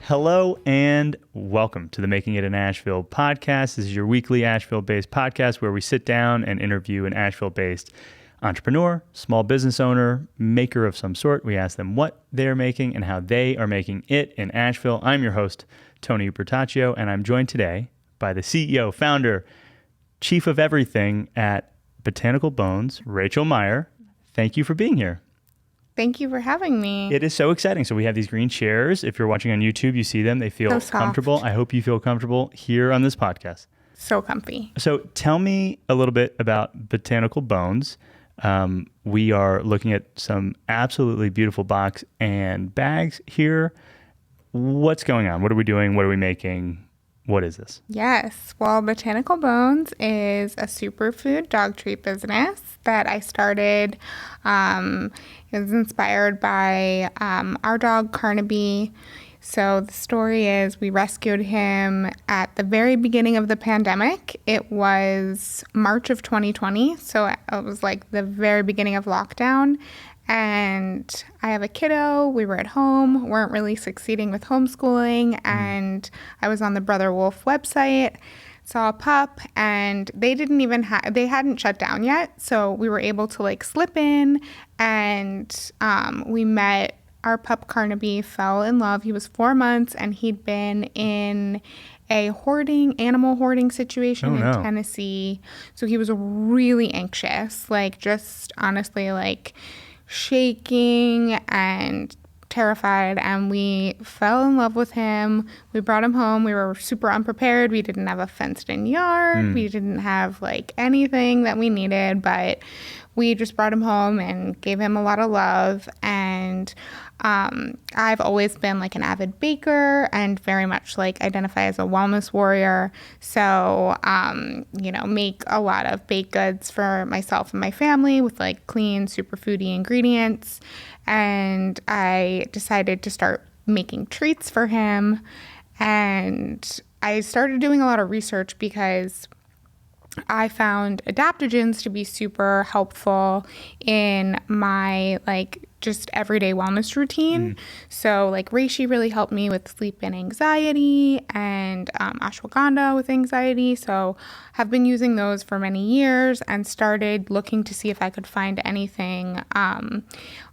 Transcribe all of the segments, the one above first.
Hello and welcome to the Making It in Asheville podcast. This is your weekly Asheville-based podcast where we sit down and interview an Asheville-based entrepreneur, small business owner, maker of some sort. We ask them what they're making and how they are making it in Asheville. I'm your host, Tony Bertaccio, and I'm joined today by the CEO, founder, chief of everything at Botanical Bones, Rachael Meyer. Thank you for being here. Thank you for having me. It is so exciting. So we have these green chairs. If you're watching on YouTube, you see them. They feel So comfortable. I hope you feel comfortable here on this podcast. So comfy. So tell me a little bit about Botanical Bones. We are looking at some absolutely beautiful box and bags here. What's going on? What are we doing? What are we making? What is this? Yes. Well, Botanical Bones is a superfood dog treat business that I started. It was inspired by our dog, Carnaby. So the story is we rescued him at the very beginning of the pandemic. It was March of 2020. So it was like the very beginning of lockdown. And I have a kiddo. We were at home, weren't really succeeding with homeschooling. And I was on the Brother Wolf website, saw a pup, and they hadn't shut down yet. So we were able to like slip in, and we met our pup Carnaby, fell in love. He was 4 months, and he'd been in a animal hoarding situation in Tennessee. So he was really anxious, like just honestly like shaking and terrified, and we fell in love with him. We brought him home. We were super unprepared. We didn't have a fenced-in yard. We didn't have like anything that we needed, but we just brought him home and gave him a lot of love. And I've always been like an avid baker and very much like identify as a wellness warrior. So, make a lot of baked goods for myself and my family with like clean, superfoody ingredients. And I decided to start making treats for him. And I started doing a lot of research because I found adaptogens to be super helpful in my like just everyday wellness routine. So like reishi really helped me with sleep and anxiety, and ashwagandha with anxiety. So have been using those for many years and started looking to see if I could find anything on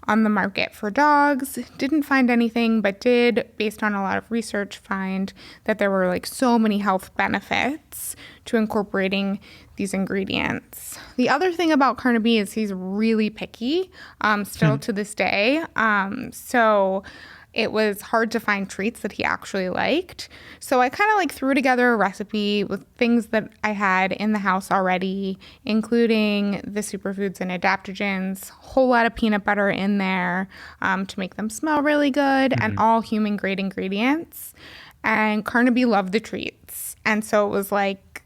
the market for dogs. Didn't find anything, but did, based on a lot of research, find that there were like so many health benefits to incorporating these ingredients. The other thing about Carnaby is he's really picky, still to this day. So it was hard to find treats that he actually liked. So I kind of like threw together a recipe with things that I had in the house already, including the superfoods and adaptogens, whole lot of peanut butter in there to make them smell really good, and all human grade ingredients. And Carnaby loved the treats. And so it was like,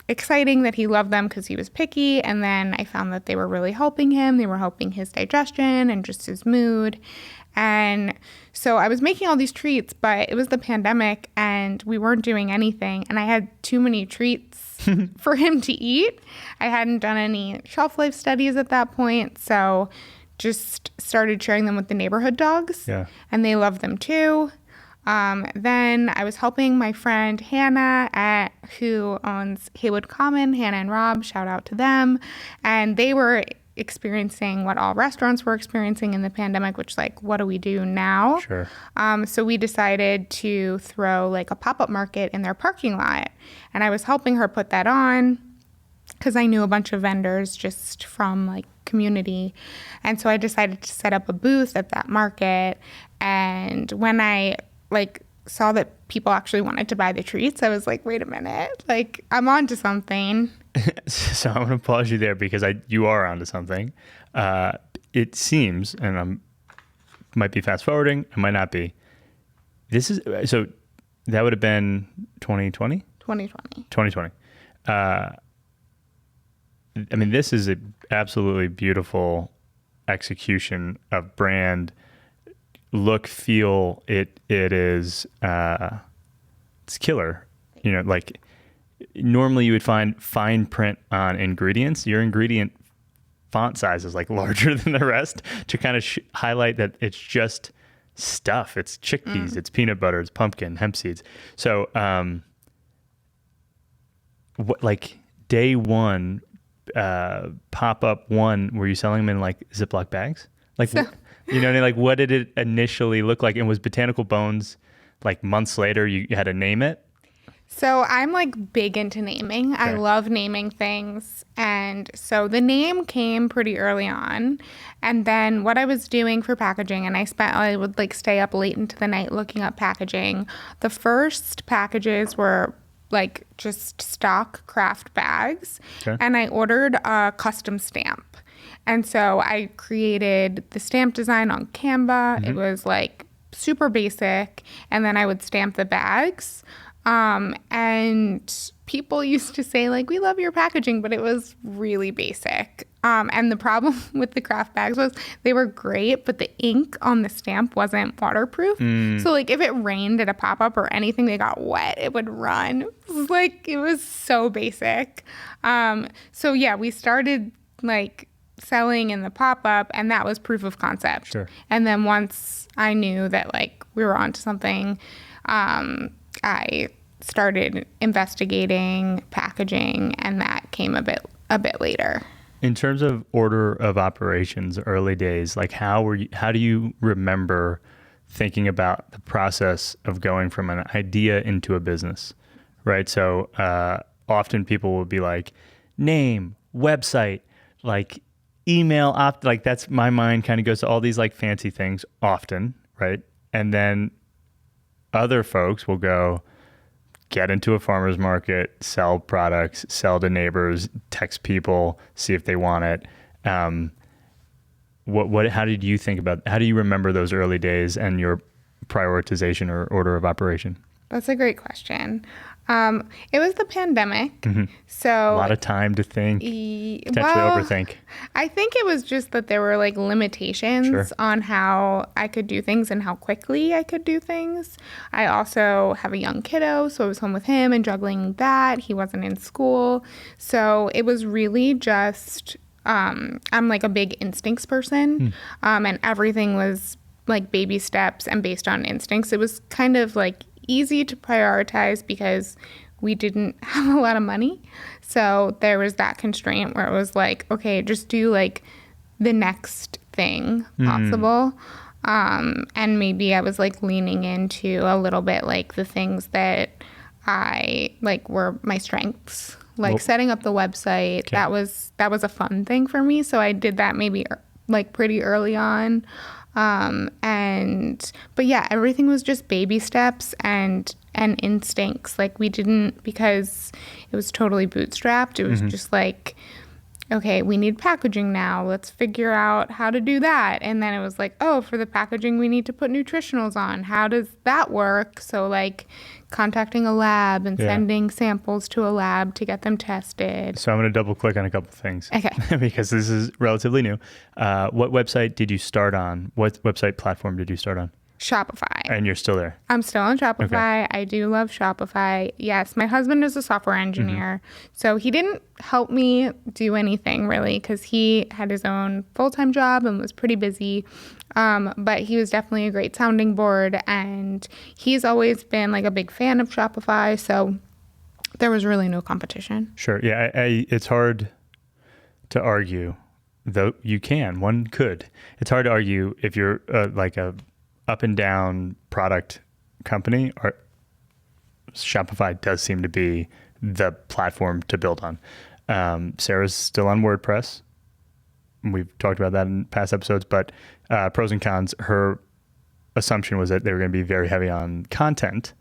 exciting that he loved them because he was picky. And then I found that they were really helping him. They were helping his digestion and just his mood. And so I was making all these treats, but it was the pandemic and we weren't doing anything. And I had too many treats for him to eat. I hadn't done any shelf life studies at that point. So just started sharing them with the neighborhood dogs. Yeah. And they loved them too. Then I was helping my friend Hannah, who owns Haywood Common, Hannah and Rob, shout out to them. And they were experiencing what all restaurants were experiencing in the pandemic, which like, what do we do now? Sure. So we decided to throw like a pop-up market in their parking lot. And I was helping her put that on because I knew a bunch of vendors just from like community. And so I decided to set up a booth at that market. And when I saw that people actually wanted to buy the treats, I was like, wait a minute, like I'm onto something. So I'm going to pause you there because you are onto something. It seems, and might be fast forwarding, it might not be. So that would have been 2020? 2020. 2020. This is an absolutely beautiful execution of brand look, feel. It is it's killer. Like normally you would find fine print on ingredients. Your ingredient font size is like larger than the rest to kind of highlight that it's just stuff. It's chickpeas, it's peanut butter, it's pumpkin, hemp seeds. So, what, like day one, pop-up one, were you selling them in like Ziploc bags? Like, you know what I mean? Like, what did it initially look like? And was Botanical Bones, like months later, you had to name it? So I'm like big into naming. Okay. I love naming things. And so the name came pretty early on. And then what I was doing for packaging, and I would like stay up late into the night looking up packaging. The first packages were like just stock craft bags. Okay. And I ordered a custom stamp. And so I created the stamp design on Canva. Mm-hmm. It was like super basic. And then I would stamp the bags. And people used to say, like, we love your packaging, but it was really basic. And the problem with the craft bags was they were great, but the ink on the stamp wasn't waterproof. So, like, if it rained at a pop-up or anything, they got wet, it would run. It was so basic. So, yeah, we started, like, selling in the pop-up, and that was proof of concept. Sure. And then once I knew that, like, we were onto something, I started investigating packaging, and that came a bit later. In terms of order of operations, early days, like how do you remember thinking about the process of going from an idea into a business, right? So often people will be like, name, website, like email, like that's my mind kind of goes to all these like fancy things often, right? And then other folks will go get into a farmer's market, sell products, sell to neighbors, text people, see if they want it. How did you think about, how do you remember those early days and your prioritization or order of operation? That's a great question. It was the pandemic, so a lot of time to think, potentially overthink. I think it was just that there were like limitations on how I could do things and how quickly I could do things. I also have a young kiddo, so I was home with him and juggling that. He wasn't in school, so it was really just I'm like a big instincts person, and everything was like baby steps and based on instincts. It was kind of like easy to prioritize because we didn't have a lot of money. So there was that constraint where it was like, okay, just do like the next thing possible. And maybe I was like leaning into a little bit like the things that I like were my strengths, like setting up the website. Okay. That was a fun thing for me. So I did that maybe like pretty early on. But yeah, everything was just baby steps and instincts. Like we didn't, because it was totally bootstrapped. It was just like, okay, we need packaging now. Let's figure out how to do that. And then it was like, oh, for the packaging, we need to put nutritionals on. How does that work? So like contacting a lab and sending samples to a lab to get them tested. So I'm going to double click on a couple of things. Okay. Because this is relatively new. What website did you start on? What website platform did you start on? Shopify. And you're still there? I'm still on Shopify. Okay. I do love Shopify. Yes, my husband is a software engineer, so he didn't help me do anything really because he had his own full-time job and was pretty busy. But he was definitely a great sounding board, and he's always been like a big fan of Shopify, so there was really no competition. Sure. Yeah, it's hard to argue, though one could. It's hard to argue if you're like a up and down product company, or Shopify does seem to be the platform to build on. Sarah's still on WordPress. We've talked about that in past episodes, but pros and cons, her assumption was that they were going to be very heavy on content,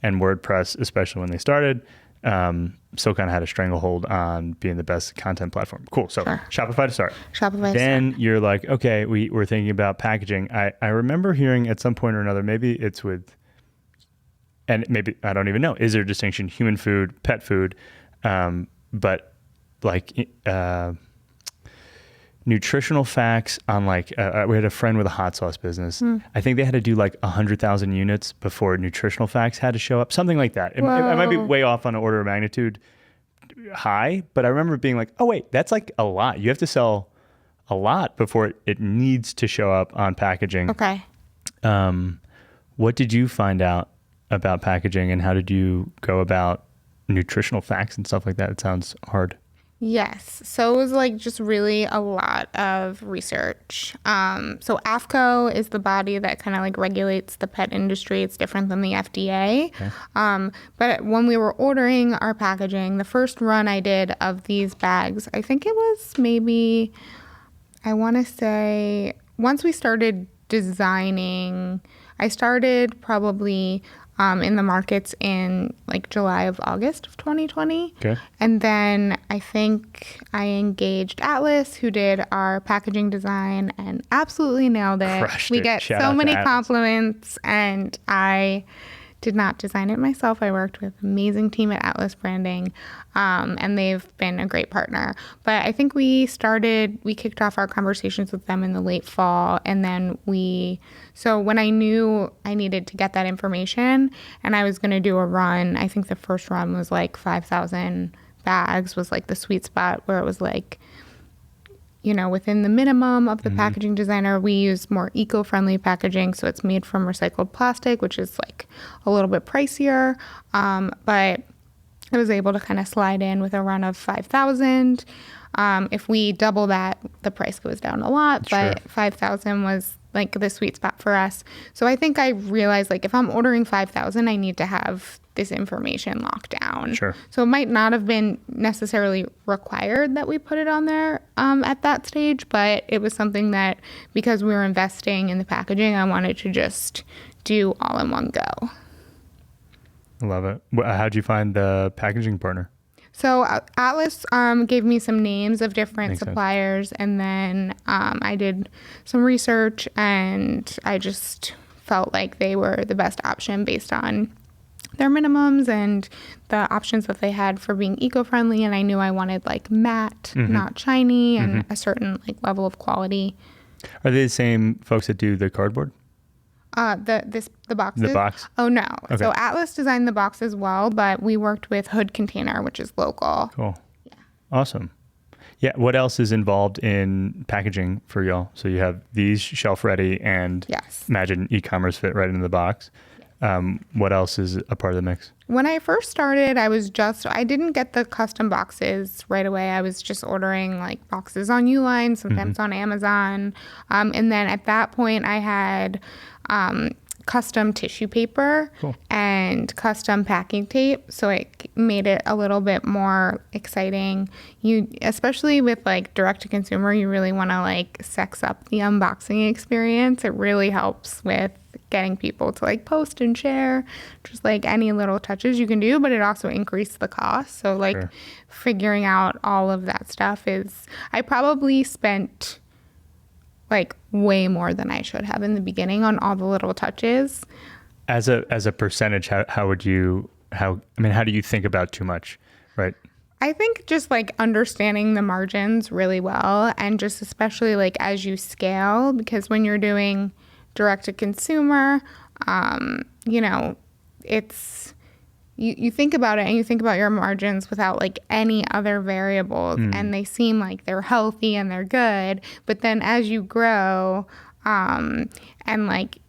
and WordPress, especially when they started, still kind of had a stranglehold on being the best content platform. Cool. So Shopify to start. Then you're like, okay, we're thinking about packaging. I remember hearing at some point or another, maybe it's with, and maybe, I don't even know, is there a distinction, human food, pet food, but like nutritional facts on like, we had a friend with a hot sauce business. I think they had to do like 100,000 units before nutritional facts had to show up, something like that. It might be way off on an order of magnitude high, but I remember being like, oh wait, that's like a lot. You have to sell a lot before it needs to show up on packaging. Okay. What did you find out about packaging, and how did you go about nutritional facts and stuff like that? It sounds hard. Yes. So it was like just really a lot of research. So AFCO is the body that kind of like regulates the pet industry. It's different than the FDA. Okay. But when we were ordering our packaging, the first run I did of these bags, I think it was maybe, I want to say, once we started designing, I started probably in the markets in like July of August of 2020. Okay. And then I think I engaged Atlas, who did our packaging design, and absolutely nailed it. Crushed we it. get Shout so out to many Atlas. compliments, and I did not design it myself. I worked with an amazing team at Atlas Branding, and they've been a great partner. But I think we kicked off our conversations with them in the late fall, and then so when I knew I needed to get that information and I was going to do a run, I think the first run was like 5,000 bags was like the sweet spot where it was like, within the minimum of the packaging designer. We use more eco-friendly packaging, so it's made from recycled plastic, which is like a little bit pricier. But I was able to kind of slide in with a run of 5,000. If we double that, the price goes down a lot, but 5,000 was like the sweet spot for us. So I think I realized, like, if I'm ordering 5,000, I need to have this information locked down. Sure. So it might not have been necessarily required that we put it on there at that stage, but it was something that, because we were investing in the packaging, I wanted to just do all in one go. I love it. How'd you find the packaging partner? So Atlas gave me some names of different Makes suppliers, and then I did some research, and I just felt like they were the best option based on their minimums and the options that they had for being eco-friendly. And I knew I wanted like matte, not shiny, and a certain like level of quality. Are they the same folks that do the cardboard? The boxes? The box? Oh, no. Okay. So Atlas designed the box as well, but we worked with Hood Container, which is local. Cool. Yeah. Awesome. Yeah. What else is involved in packaging for y'all? So you have these shelf ready, and imagine e-commerce fit right into the box. What else is a part of the mix? When I first started, I didn't get the custom boxes right away. I was just ordering like boxes on Uline, sometimes on Amazon. And then at that point I had custom tissue paper and custom packing tape. So it made it a little bit more exciting. Especially with like direct to consumer, you really want to like sex up the unboxing experience. It really helps with getting people to like post and share, just like any little touches you can do, but it also increased the cost. So like figuring out all of that stuff I probably spent like way more than I should have in the beginning on all the little touches. As a percentage, how do you think about too much, right? I think just like understanding the margins really well, and just especially like as you scale, because when you're doing direct to consumer, it's you think about it and you think about your margins without like any other variables, and they seem like they're healthy and they're good, but then as you grow and like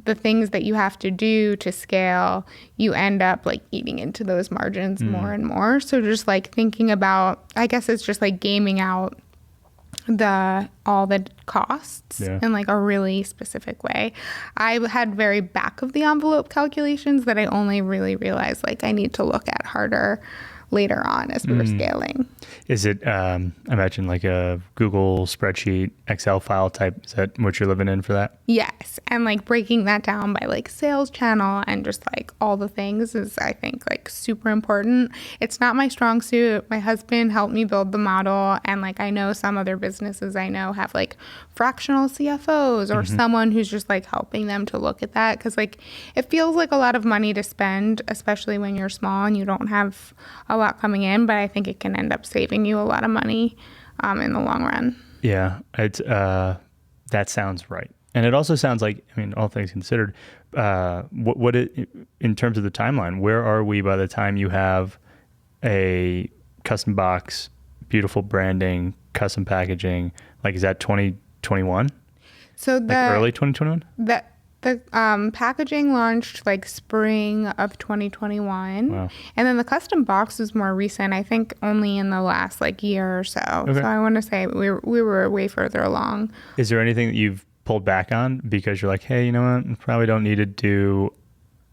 the things that you have to do to scale, you end up like eating into those margins more and more. So just like thinking about, I guess it's just like gaming out all the costs in like a really specific way. I had very back of the envelope calculations that I only really realized like I need to look at harder later on as we were scaling. Is it, I imagine like a Google spreadsheet, Excel file type? Is that what you're living in for that? Yes. And like breaking that down by like sales channel and just like all the things is, I think, like super important. It's not my strong suit. My husband helped me build the model. And like, I know some other businesses I know have like fractional CFOs or someone who's just like helping them to look at that. Cause like, it feels like a lot of money to spend, especially when you're small and you don't have a lot coming in, but I think it can end up saving you a lot of money in the long run. Yeah, it's that sounds right. And it also sounds like, I mean, all things considered, in terms of the timeline, where are we by the time you have a custom box, beautiful branding, custom packaging? Like, is that 2021? So like early 2021? The packaging launched like spring of 2021. Wow. And then the custom box was more recent, I think only in the last like year or so. Okay. So I want to say we were way further along. Is there anything that you've pulled back on because you're like, hey, you know what? I probably don't need to do,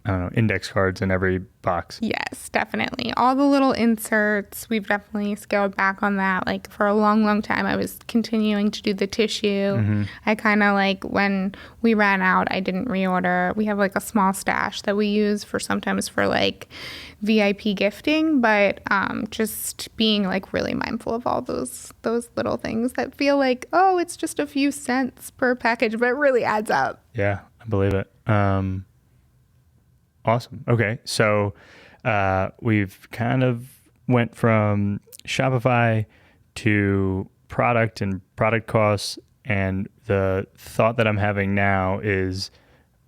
I don't know, index cards in every box. Yes, definitely. All the little inserts, we've definitely scaled back on that. Like for a long, long time, I was continuing to do the tissue. I kind of like when we ran out, I didn't reorder. We have like a small stash that we use for sometimes for like VIP gifting, but just being like really mindful of all those little things that feel like, oh, it's just a few cents per package, but it really adds up. Yeah, I believe it. Awesome. Okay. So we've kind of went from Shopify to product and product costs. And the thought that I'm having now is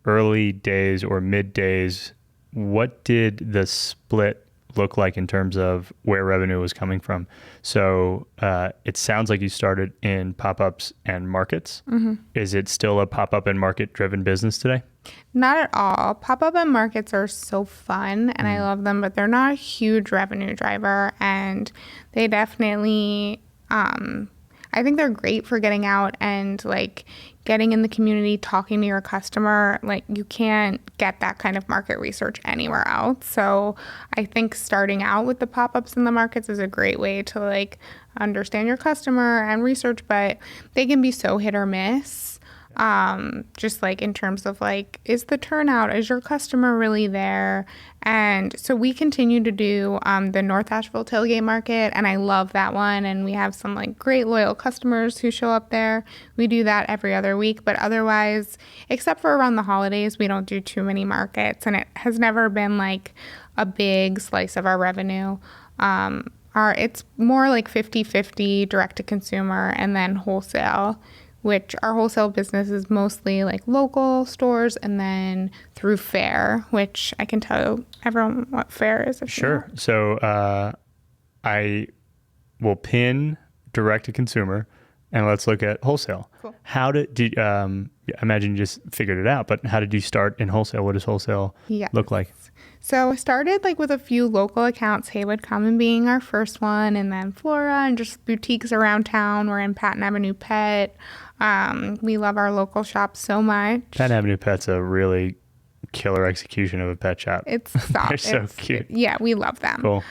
early days or mid days. What did the split look like in terms of where revenue was coming from? So it sounds like you started in pop-ups and markets. Is it still a pop-up and market driven business today? Not at all. Pop-up and markets are so fun and I love them, but they're not a huge revenue driver. And they definitely, I think they're great for getting out and like getting in the community, talking to your customer. Like you can't get that kind of market research anywhere else. So I think starting out with the pop-ups and the markets is a great way to like understand your customer and research, but they can be so hit or miss. Just like in terms of like, is the turnout, is your customer really there? And so we continue to do the North Asheville tailgate market, and I love that one. And we have some like great loyal customers who show up there. We do that every other week, but otherwise, except for around the holidays, we don't do too many markets, and it has never been like a big slice of our revenue. It's more like 50-50 direct to consumer and then wholesale, which our wholesale business is mostly like local stores and then through Fair, which I can tell everyone what Fair is. Sure. So I will pin direct to consumer and let's look at wholesale. Cool. How did I imagine you just figured it out, but how did you start in wholesale? What does wholesale look like? So I started like with a few local accounts, Haywood Common being our first one, and then Flora and just boutiques around town. We're in Patton Avenue Pet. We love our local shop so much. Patton Avenue Pet's a really killer execution of a pet shop. It's soft. They're so cute. Yeah, we love them. Cool.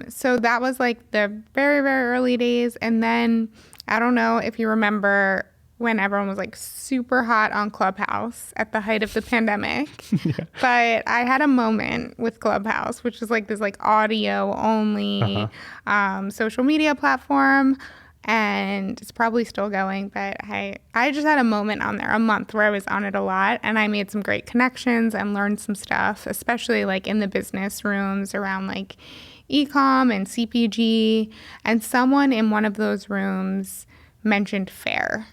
So that was like the very, very early days. And then I don't know if you remember when everyone was like super hot on Clubhouse at the height of the pandemic. Yeah. But I had a moment with Clubhouse, which is like this like audio only social media platform. And it's probably still going, but I just had a moment on there, a month where I was on it a lot, and I made some great connections and learned some stuff, especially like in the business rooms around like e-com and CPG. And someone in one of those rooms mentioned Fair,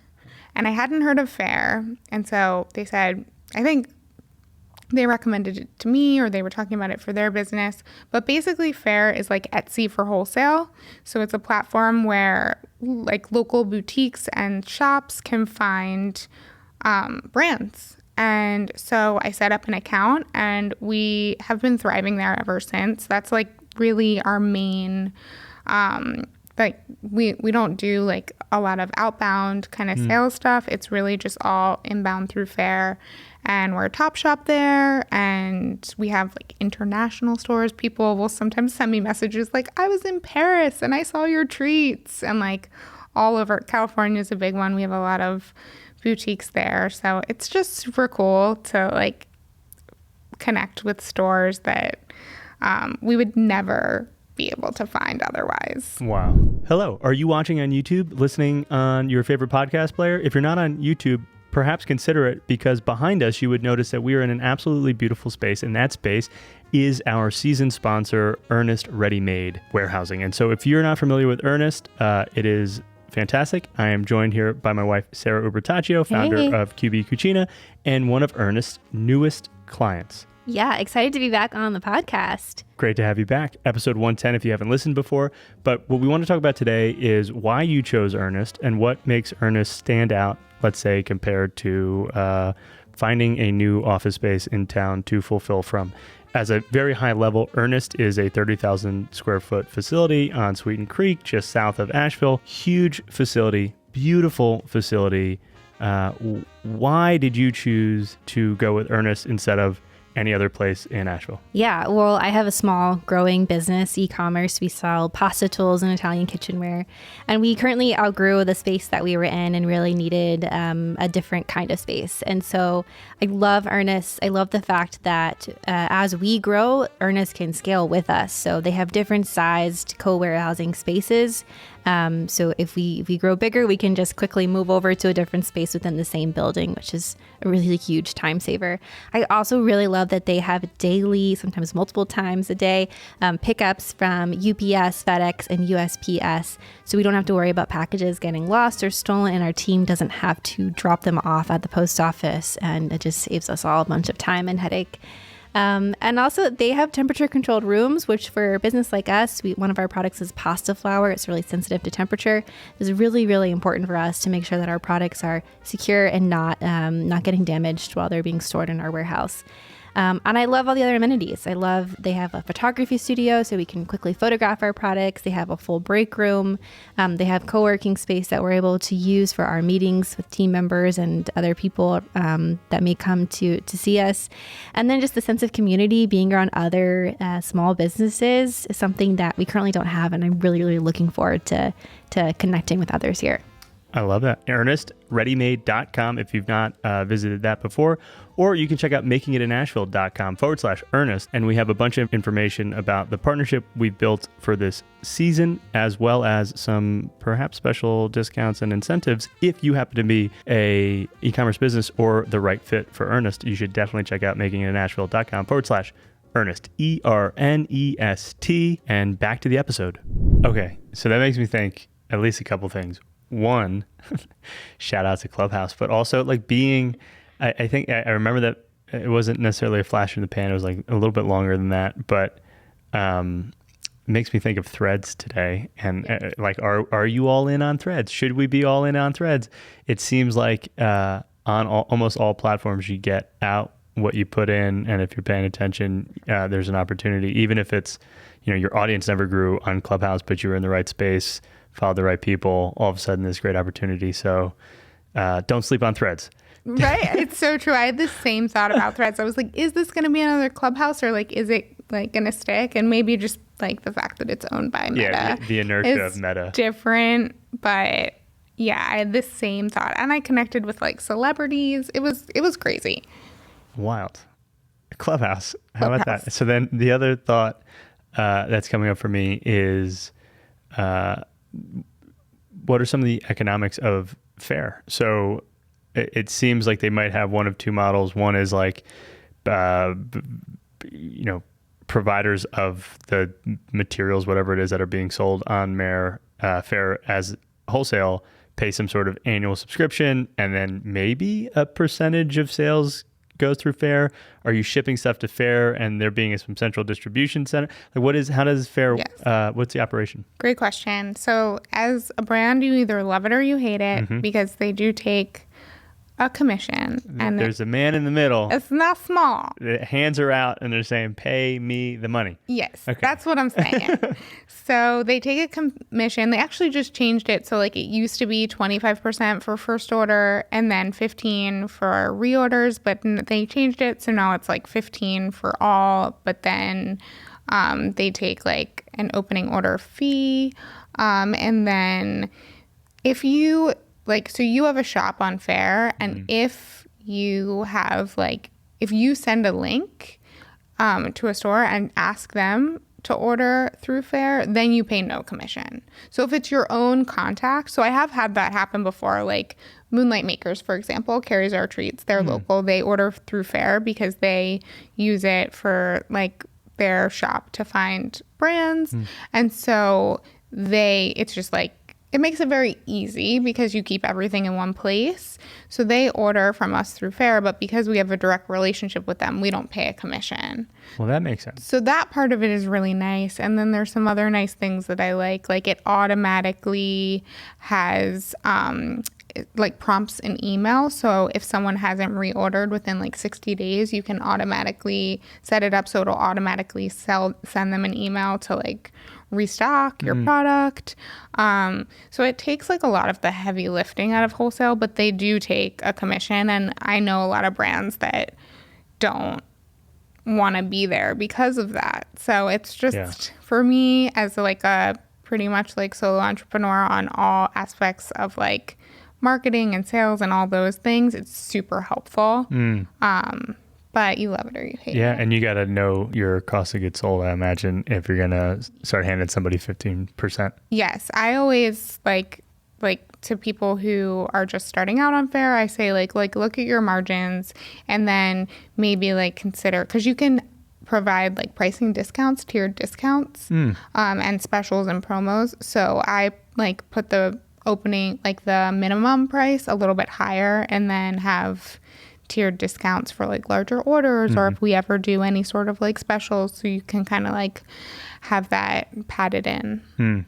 and I hadn't heard of Fair. And so they said, I think they recommended it to me or they were talking about it for their business. But basically Fair is like Etsy for wholesale. So it's a platform where like local boutiques and shops can find brands. And so I set up an account and we have been thriving there ever since. That's like really our main, like we don't do like a lot of outbound kind of sales stuff. It's really just all inbound through Fair. And we're a top shop there, and we have like international stores. People will sometimes send me messages like, I was in Paris and I saw your treats. And like all over, California is a big one. We have a lot of boutiques there. So it's just super cool to like connect with stores that we would never be able to find otherwise. Wow. Hello. Are you watching on YouTube, listening on your favorite podcast player? If you're not on YouTube, perhaps consider it, because behind us you would notice that we are in an absolutely beautiful space, and that space is our season sponsor, Ernest Ready-Made Warehousing. And so if you're not familiar with Ernest, it is fantastic. I am joined here by my wife, Sarah Ubertaccio, founder of QB Cucina, and one of Ernest's newest clients. Yeah, excited to be back on the podcast. Great to have you back. Episode 110 if you haven't listened before. But what we want to talk about today is why you chose Ernest and what makes Ernest stand out, let's say, compared to finding a new office space in town to fulfill from. As a very high level, Ernest is a 30,000 square foot facility on Sweeten Creek, just south of Asheville. Huge facility, beautiful facility. Why did you choose to go with Ernest instead of any other place in Asheville? Yeah, well, I have a small growing business, e-commerce. We sell pasta tools and Italian kitchenware. And we currently outgrew the space that we were in and really needed a different kind of space. And so I love Ernest. I love the fact that as we grow, Ernest can scale with us. So they have different sized co-warehousing spaces. So if we grow bigger, we can just quickly move over to a different space within the same building, which is a really huge time saver. I also really love that they have daily, sometimes multiple times a day, pickups from UPS, FedEx, and USPS. So we don't have to worry about packages getting lost or stolen, and our team doesn't have to drop them off at the post office, and it just saves us all a bunch of time and headache. And also they have temperature controlled rooms, which for a business like us, one of our products is pasta flour. It's really sensitive to temperature. It's really, really important for us to make sure that our products are secure and not getting damaged while they're being stored in our warehouse. And I love all the other amenities. They have a photography studio so we can quickly photograph our products. They have a full break room. They have co-working space that we're able to use for our meetings with team members and other people that may come to see us. And then just the sense of community, being around other small businesses is something that we currently don't have. And I'm really, really looking forward to connecting with others here. I love that. ErnestReadyMade.com if you've not visited that before, or you can check out makingitinasheville.com/Ernest. And we have a bunch of information about the partnership we've built for this season, as well as some perhaps special discounts and incentives. If you happen to be a e-commerce business or the right fit for Ernest, you should definitely check out makingitinasheville.com/Ernest, ERNEST. And back to the episode. Okay, so that makes me think at least a couple things. One, shout out to Clubhouse, but also like being, I think I remember that it wasn't necessarily a flash in the pan. It was like a little bit longer than that, but it makes me think of Threads today. And like, are you all in on Threads? Should we be all in on Threads? It seems like on almost all platforms, you get out what you put in. And if you're paying attention, there's an opportunity, even if it's, your audience never grew on Clubhouse, but you were in the right space, followed the right people, all of a sudden there's great opportunity. So don't sleep on Threads. Right. It's so true. I had the same thought about Threads. I was like, is this going to be another Clubhouse, or like, is it like going to stick? And maybe just like the fact that it's owned by Meta. Yeah, the inertia of Meta. Different, but yeah, I had the same thought. And I connected with like celebrities. It was crazy. Wild. Clubhouse. How about that? So then the other thought that's coming up for me is what are some of the economics of Faire? So it seems like they might have one of two models. One is like, providers of the materials, whatever it is that are being sold on Faire as wholesale, pay some sort of annual subscription, and then maybe a percentage of sales goes through Faire. Are you shipping stuff to Faire and there being some central distribution center? Like how does Faire, yes. What's the operation? Great question. So as a brand, you either love it or you hate it, because they do take a commission. And there's a man in the middle. It's not small. The hands are out and they're saying, pay me the money. Yes, okay. That's what I'm saying. So they take a commission. They actually just changed it. So like it used to be 25% for first order and then 15 for reorders, but they changed it. So now it's like 15 for all, but then they take like an opening order fee. And then if you so you have a shop on Faire, and if you have if you send a link to a store and ask them to order through Faire, then you pay no commission. So if it's your own contact, so I have had that happen before, like Moonlight Makers, for example, carries our treats. They're local. They order through Faire because they use it for their shop to find brands. And so it's just it makes it very easy because you keep everything in one place. So they order from us through Faire, but because we have a direct relationship with them, we don't pay a commission. Well, that makes sense. So that part of it is really nice. And then there's some other nice things that I like. Like it automatically has, like prompts an email. So if someone hasn't reordered within like 60 days, you can automatically set it up so it'll automatically send them an email to like restock your product. So it takes like a lot of the heavy lifting out of wholesale, but they do take a commission. And I know a lot of brands that don't want to be there because of that. So it's just for me as like a pretty much like solo entrepreneur on all aspects of like marketing and sales and all those things, it's super helpful. But you love it or you hate it. Yeah, and you got to know your cost of goods sold, I imagine, if you're going to start handing somebody 15%. Yes, I always like to people who are just starting out on Faire, I say like look at your margins and then maybe like consider, because you can provide like pricing discounts, tiered discounts, and specials and promos. So I like put the opening, like the minimum price a little bit higher and then have tiered discounts for like larger orders or if we ever do any sort of like specials, so you can kind of like have that padded in.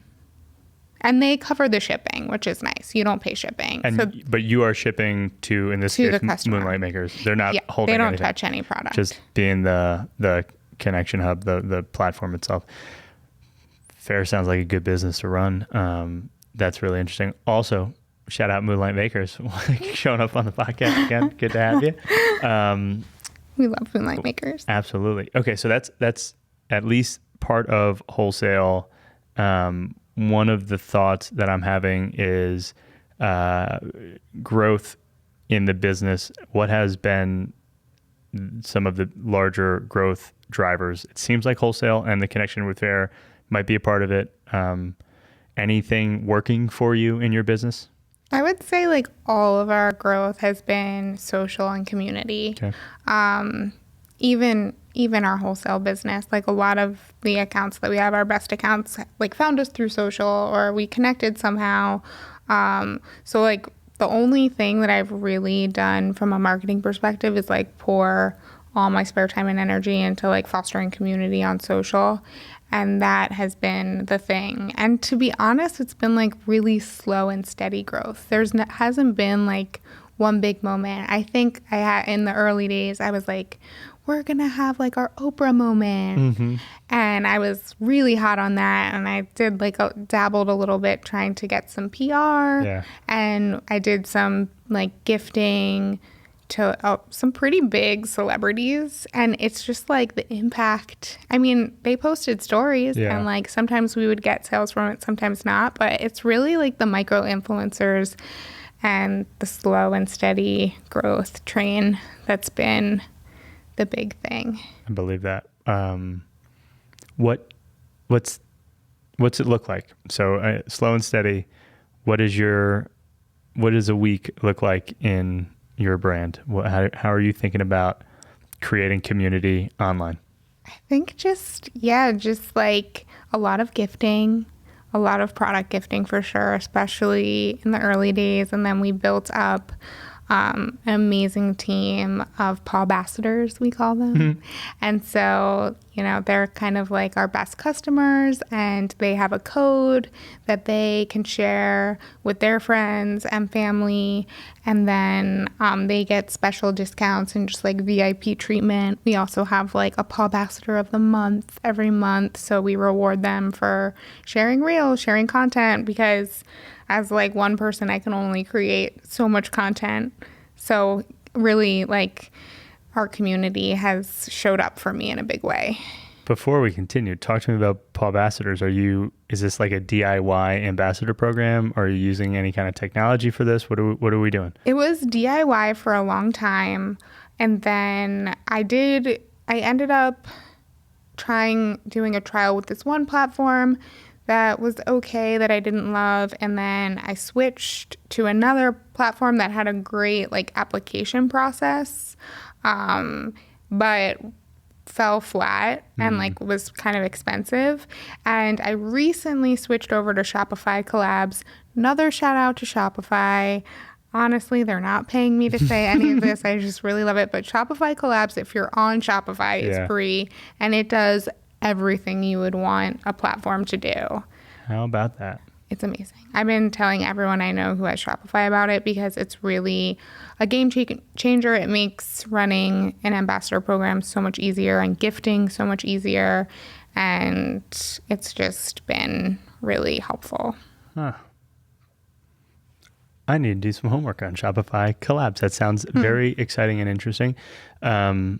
And they cover the shipping, which is nice. You don't pay shipping. But you are shipping to, in this case, Moonlight Makers. They're not holding they don't anything. touch any product. Just being the connection hub, the platform itself. Faire sounds like a good business to run. That's really interesting. Also, shout out Moonlight Makers showing up on the podcast again. Good to have you. We love Moonlight Makers. Absolutely. Okay, so that's at least part of wholesale. One of the thoughts that I'm having is growth in the business. What has been some of the larger growth drivers? It seems like wholesale and the connection with Faire might be a part of it. Anything working for you in your business? I would say like all of our growth has been social and community. Okay. Even our wholesale business, like a lot of the accounts that we have, our best accounts, like found us through social or we connected somehow. So like the only thing that I've really done from a marketing perspective is like pour all my spare time and energy into like fostering community on social. And that has been the thing. And to be honest, it's been like really slow and steady growth. Hasn't been like one big moment. I think in the early days, I was like, we're going to have like our Oprah moment. And I was really hot on that. And I did like dabbled a little bit trying to get some PR. Yeah. And I did some like gifting to some pretty big celebrities. And it's just like the impact. I mean, they posted stories and like sometimes we would get sales from it, sometimes not. But it's really like the micro influencers and the slow and steady growth train that's been the big thing. I believe that. What's it look like? So slow and steady. What does a week look like in your brand? How are you thinking about creating community online? I think just like a lot of gifting, a lot of product gifting for sure, especially in the early days. And then we built up an amazing team of Paw Ambassadors, we call them. And so, they're kind of like our best customers and they have a code that they can share with their friends and family. And then they get special discounts and just like VIP treatment. We also have like a Paw Ambassador of the month every month. So we reward them for sharing reels, sharing content, because as like one person, I can only create so much content. So really like our community has showed up for me in a big way. Before we continue, talk to me about Paw Ambassadors. Is this like a DIY ambassador program? Are you using any kind of technology for this? What are we doing? It was DIY for a long time. And then I ended up doing a trial with this one platform that was okay, that I didn't love. And then I switched to another platform that had a great like application process, but fell flat and like was kind of expensive. And I recently switched over to Shopify Collabs. Another shout out to Shopify. Honestly, they're not paying me to say any of this. I just really love it. But Shopify Collabs, if you're on Shopify, is free and it does everything you would want a platform to do. How about that? It's amazing. I've been telling everyone I know who has Shopify about it because it's really a game changer. It makes running an ambassador program so much easier and gifting so much easier. And it's just been really helpful. Huh. I need to do some homework on Shopify Collabs. That sounds very exciting and interesting. And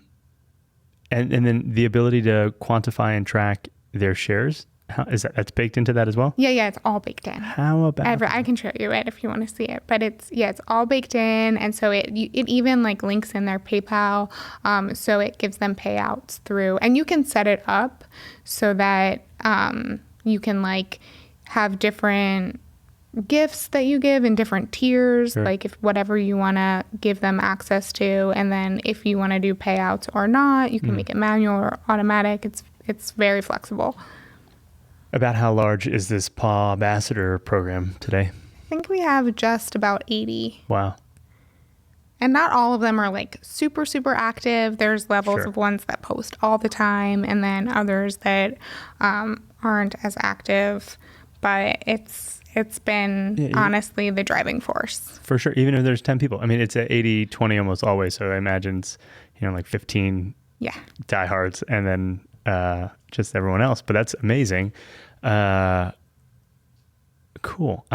then the ability to quantify and track their shares. How is that's baked into that as well? Yeah, it's all baked in. How about I can show you it if you want to see it, but it's all baked in, and so it even like links in their PayPal, so it gives them payouts through, and you can set it up so that you can like have different gifts that you give in different tiers, sure. Like if whatever you want to give them access to, and then if you want to do payouts or not, you can make it manual or automatic. It's very flexible. About how large is this Paw Ambassador program today? I think we have just about 80. Wow. And not all of them are like super, super active. There's levels Sure. of ones that post all the time and then others that aren't as active. But it's been honestly the driving force. For sure. Even if there's 10 people. I mean, it's at 80-20 almost always. So I imagine it's, like 15 diehards and then just everyone else. But that's amazing. Cool.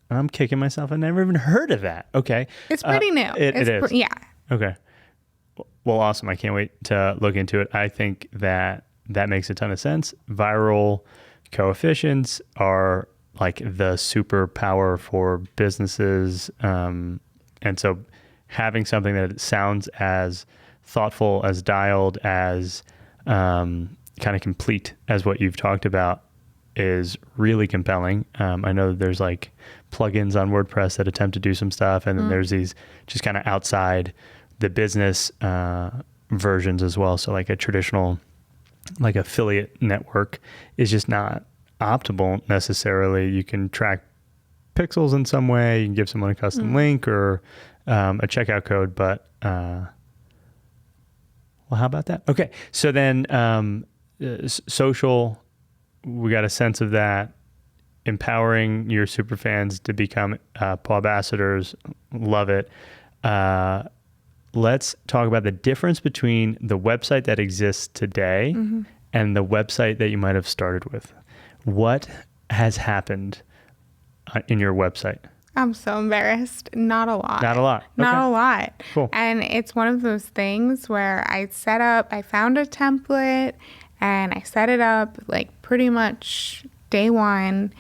I'm kicking myself. I never even heard of that. Okay. It's pretty new. It is. Yeah. Okay. Well, awesome. I can't wait to look into it. I think that makes a ton of sense. Viral coefficients are like the superpower for businesses. And so having something that sounds as thoughtful, as dialed, as kind of complete as what you've talked about is really compelling. I know that there's like plugins on WordPress that attempt to do some stuff, and then there's these just kind of outside the business versions as well. So like a traditional like affiliate network is just not optimal necessarily. You can track pixels in some way, you can give someone a custom link or a checkout code, but well, how about that? Okay, so then social, we got a sense of that. Empowering your super fans to become Paw Ambassadors. Love it. Let's talk about the difference between the website that exists today and the website that you might have started with. What has happened in your website? I'm so embarrassed. Not a lot. Not a lot. Not Okay. a lot. Cool. And it's one of those things where I found a template and I set it up like pretty much day one.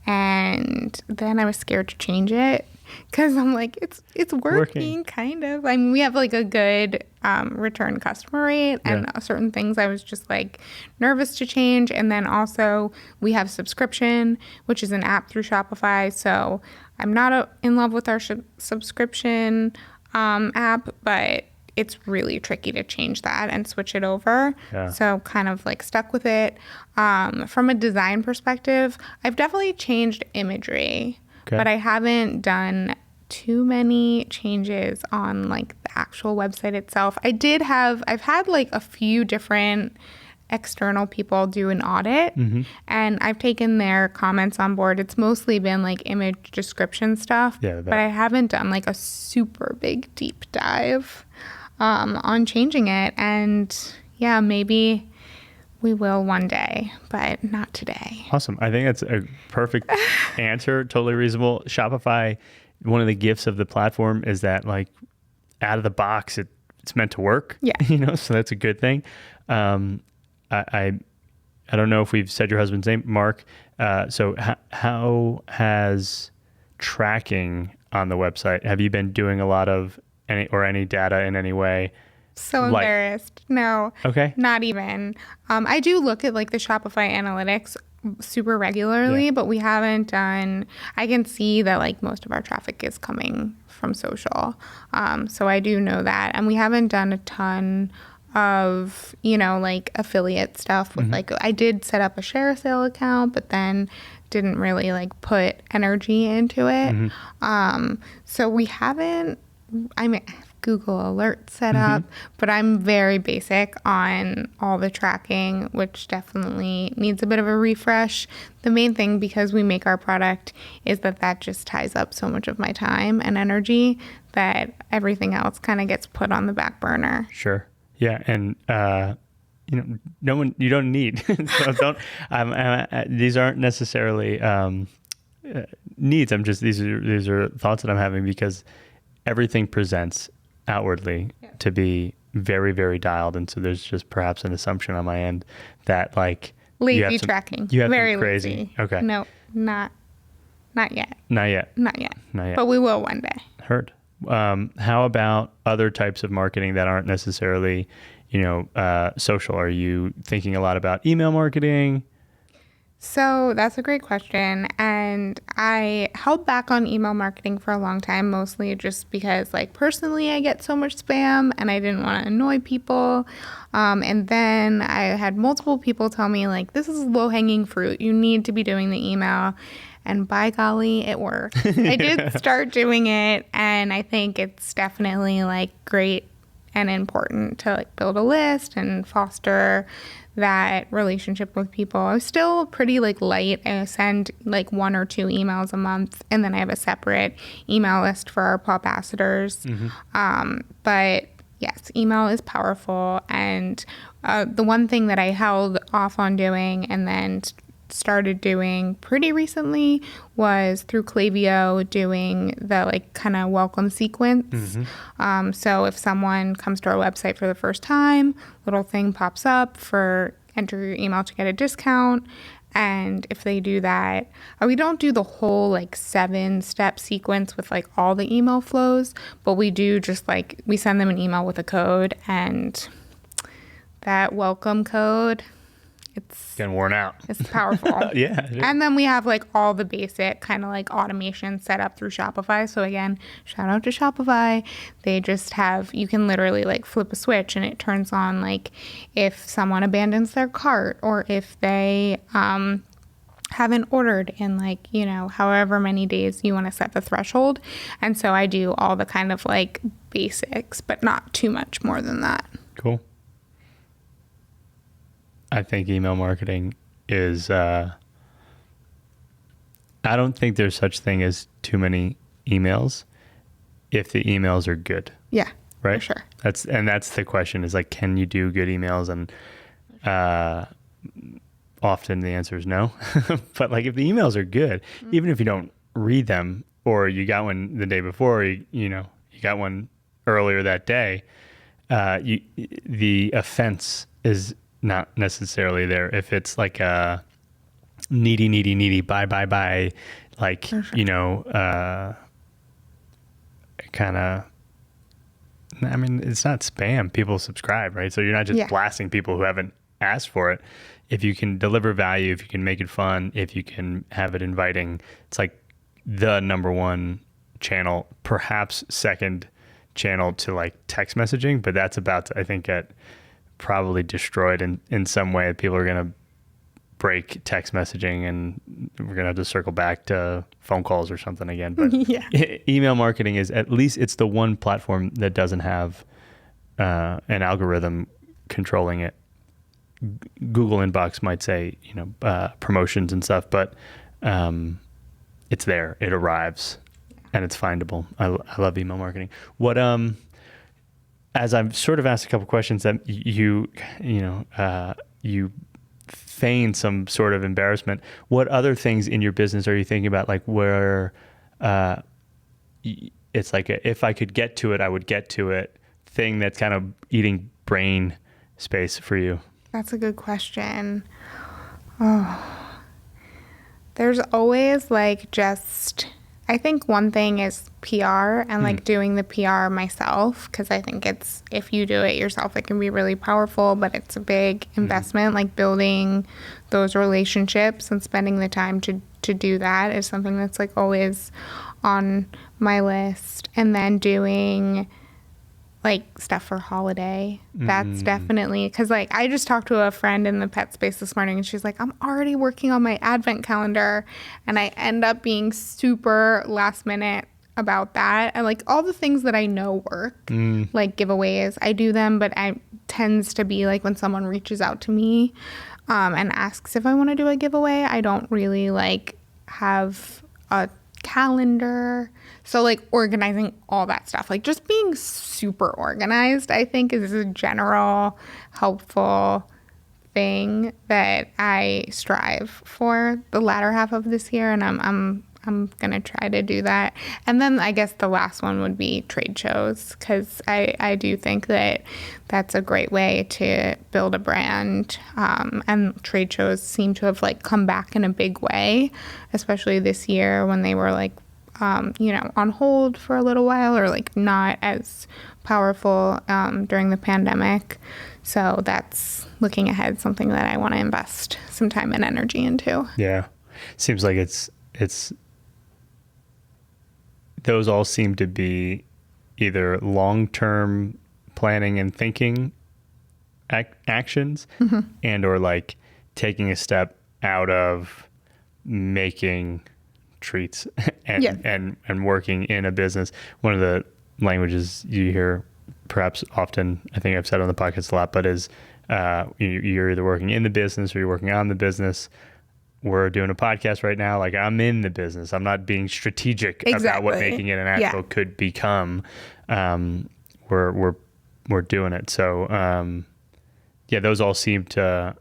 And then I was scared to change it because I'm like, it's working kind of. I mean, we have like a good return customer rate, and certain things I was just like nervous to change. And then also we have subscription, which is an app through Shopify. So I'm not in love with our subscription app, but it's really tricky to change that and switch it over. Yeah. So kind of like stuck with it. From a design perspective, I've definitely changed imagery, but I haven't done too many changes on like the actual website itself. I've had like a few different external people do an audit, and I've taken their comments on board. It's mostly been like image description stuff, but I haven't done like a super big deep dive on changing it. And yeah, maybe we will one day, but not today. Awesome. I think that's a perfect answer. Totally reasonable. Shopify, one of the gifts of the platform is that like out of the box, it's meant to work. Yeah. So that's a good thing. I don't know if we've said your husband's name, Mark. So how has tracking on the website, have you been doing a lot of any data in any way? So embarrassed. No. Okay. Not even. I do look at like the Shopify analytics super regularly, but we haven't done, I can see that like most of our traffic is coming from social. So I do know that. And we haven't done a ton of, like affiliate stuff with like, I did set up a share sale account, but then didn't really like put energy into it. So we haven't, Google Alerts set up, but I'm very basic on all the tracking, which definitely needs a bit of a refresh. The main thing, because we make our product, is that just ties up so much of my time and energy that everything else kind of gets put on the back burner. Sure. Yeah. And, you don't need, so these aren't necessarily needs. These are thoughts that I'm having because everything presents outwardly to be very, very dialed. And so there's just perhaps an assumption on my end that lazy tracking. You have very crazy. Lazy. Okay. No, not yet. Not yet. Not yet. But we will one day. Heard. How about other types of marketing that aren't necessarily, social? Are you thinking a lot about email marketing? So that's a great question. And I held back on email marketing for a long time, mostly just because personally I get so much spam and I didn't want to annoy people. And then I had multiple people tell me this is low hanging fruit. You need to be doing the email. And by golly, it worked. I did start doing it. And I think it's definitely great and important to build a list and foster that relationship with people. I was still pretty light. I send 1 or 2 emails a month, and then I have a separate email list for our Paw Ambassadors. But yes, email is powerful. And the one thing that I held off on doing and then started doing pretty recently was through Klaviyo doing the kind of welcome sequence. So if someone comes to our website for the first time, little thing pops up for enter your email to get a discount. And if they do that, we don't do the whole 7-step sequence with all the email flows, but we do just we send them an email with a code, and that welcome code, it's getting worn out. It's powerful. Yeah. And then we have all the basic kind of automation set up through Shopify. So again, shout out to Shopify. They just have, you can literally flip a switch and it turns on if someone abandons their cart or if they haven't ordered in however many days you want to set the threshold. And so I do all the kind of basics, but not too much more than that. Cool. I think email marketing is, I don't think there's such thing as too many emails if the emails are good. Yeah, right. For sure. That's the question is can you do good emails? And often the answer is no. But if the emails are good, even if you don't read them or you got one the day before, or you got one earlier that day, the offense is not necessarily there. If it's a needy, buy, sure. Kind of, it's not spam. People subscribe, right? So you're not just blasting people who haven't asked for it. If you can deliver value, if you can make it fun, if you can have it inviting, it's the number one channel, perhaps second channel to text messaging, but that's about to, I think, get probably destroyed in some way. People are going to break text messaging and we're going to have to circle back to phone calls or something again. But email marketing is, at least it's the one platform that doesn't have an algorithm controlling it. Google inbox might say, promotions and stuff, but it's there, it arrives and it's findable. I love email marketing. What, as I've sort of asked a couple questions that you feign some sort of embarrassment, what other things in your business are you thinking about, where it's if I could get to it, I would get to it thing that's kind of eating brain space for you? That's a good question. Oh, there's always I think one thing is PR and doing the PR myself, because I think if you do it yourself, it can be really powerful, but it's a big investment. Building those relationships and spending the time to do that is something that's always on my list. And then doing stuff for holiday. That's definitely, because I just talked to a friend in the pet space this morning and she's I'm already working on my advent calendar, and I end up being super last minute about that. And like all the things that I know work, like giveaways, I do them, but I tends to be like when someone reaches out to me and asks if I want to do a giveaway, I don't really like have a calendar. So like organizing all that stuff, like just being super organized, I think is a general helpful thing that I strive for the latter half of this year, and I'm gonna try to do that. And then I guess the last one would be trade shows, because I do think that that's a great way to build a brand. And trade shows seem to have like come back in a big way, especially this year when they were like on hold for a little while, or like not as powerful during the pandemic. So that's, looking ahead, something that I want to invest some time and energy into. Yeah. Seems like it's those all seem to be either long-term planning and thinking actions and or like taking a step out of making treats and working in a business. One of the languages you hear perhaps often, I think I've said on the podcast a lot, but is you're either working in the business or you're working on the business. We're doing a podcast right now. Like, I'm in the business. I'm not being strategic about what making it in Asheville could become. We're doing it. So those all seem to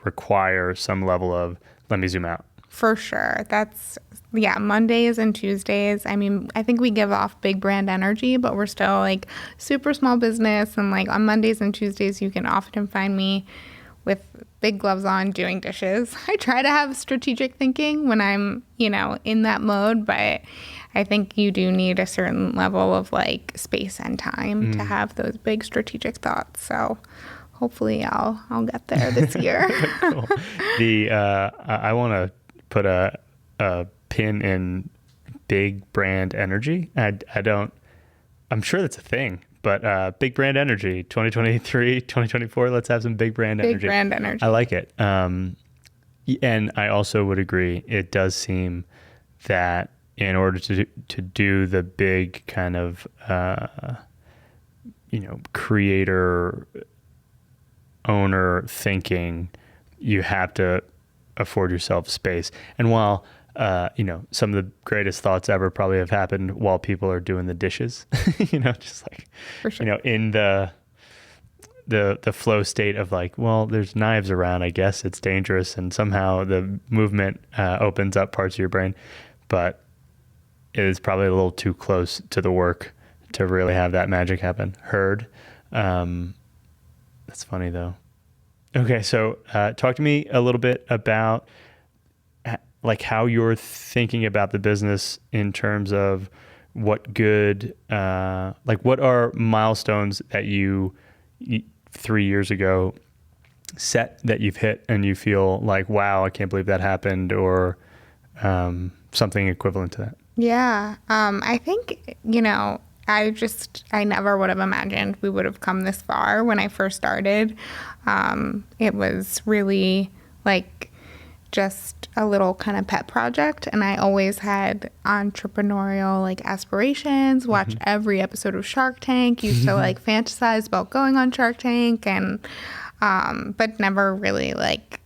require some level of, let me zoom out. For sure. That's, Mondays and Tuesdays. I mean, I think we give off big brand energy, but we're still like super small business. And like on Mondays and Tuesdays, you can often find me with big gloves on doing dishes. I try to have strategic thinking when I'm, in that mode, but I think you do need a certain level of like space and time to have those big strategic thoughts. So hopefully I'll get there this year. Cool. I want to put a pin in big brand energy. I'm sure that's a thing, but big brand energy, 2023, 2024, let's have some big brand energy. Big brand energy. I like it. And I also would agree, it does seem that in order to do the big kind of, creator, owner thinking, you have to afford yourself space. And while some of the greatest thoughts ever probably have happened while people are doing the dishes, just like, for sure. In the flow state of like, well, there's knives around, I guess it's dangerous. And somehow the movement opens up parts of your brain, but it is probably a little too close to the work to really have that magic happen. Heard. That's funny though. Okay. So talk to me a little bit about like how you're thinking about the business in terms of what good, like what are milestones that you 3 years ago set that you've hit and you feel like, wow, I can't believe that happened, or something equivalent to that? Yeah. I think, I never would have imagined we would have come this far when I first started. It was really like just a little kind of pet project, and I always had entrepreneurial like aspirations. Watched every episode of Shark Tank, used to like fantasize about going on Shark Tank, and but never really like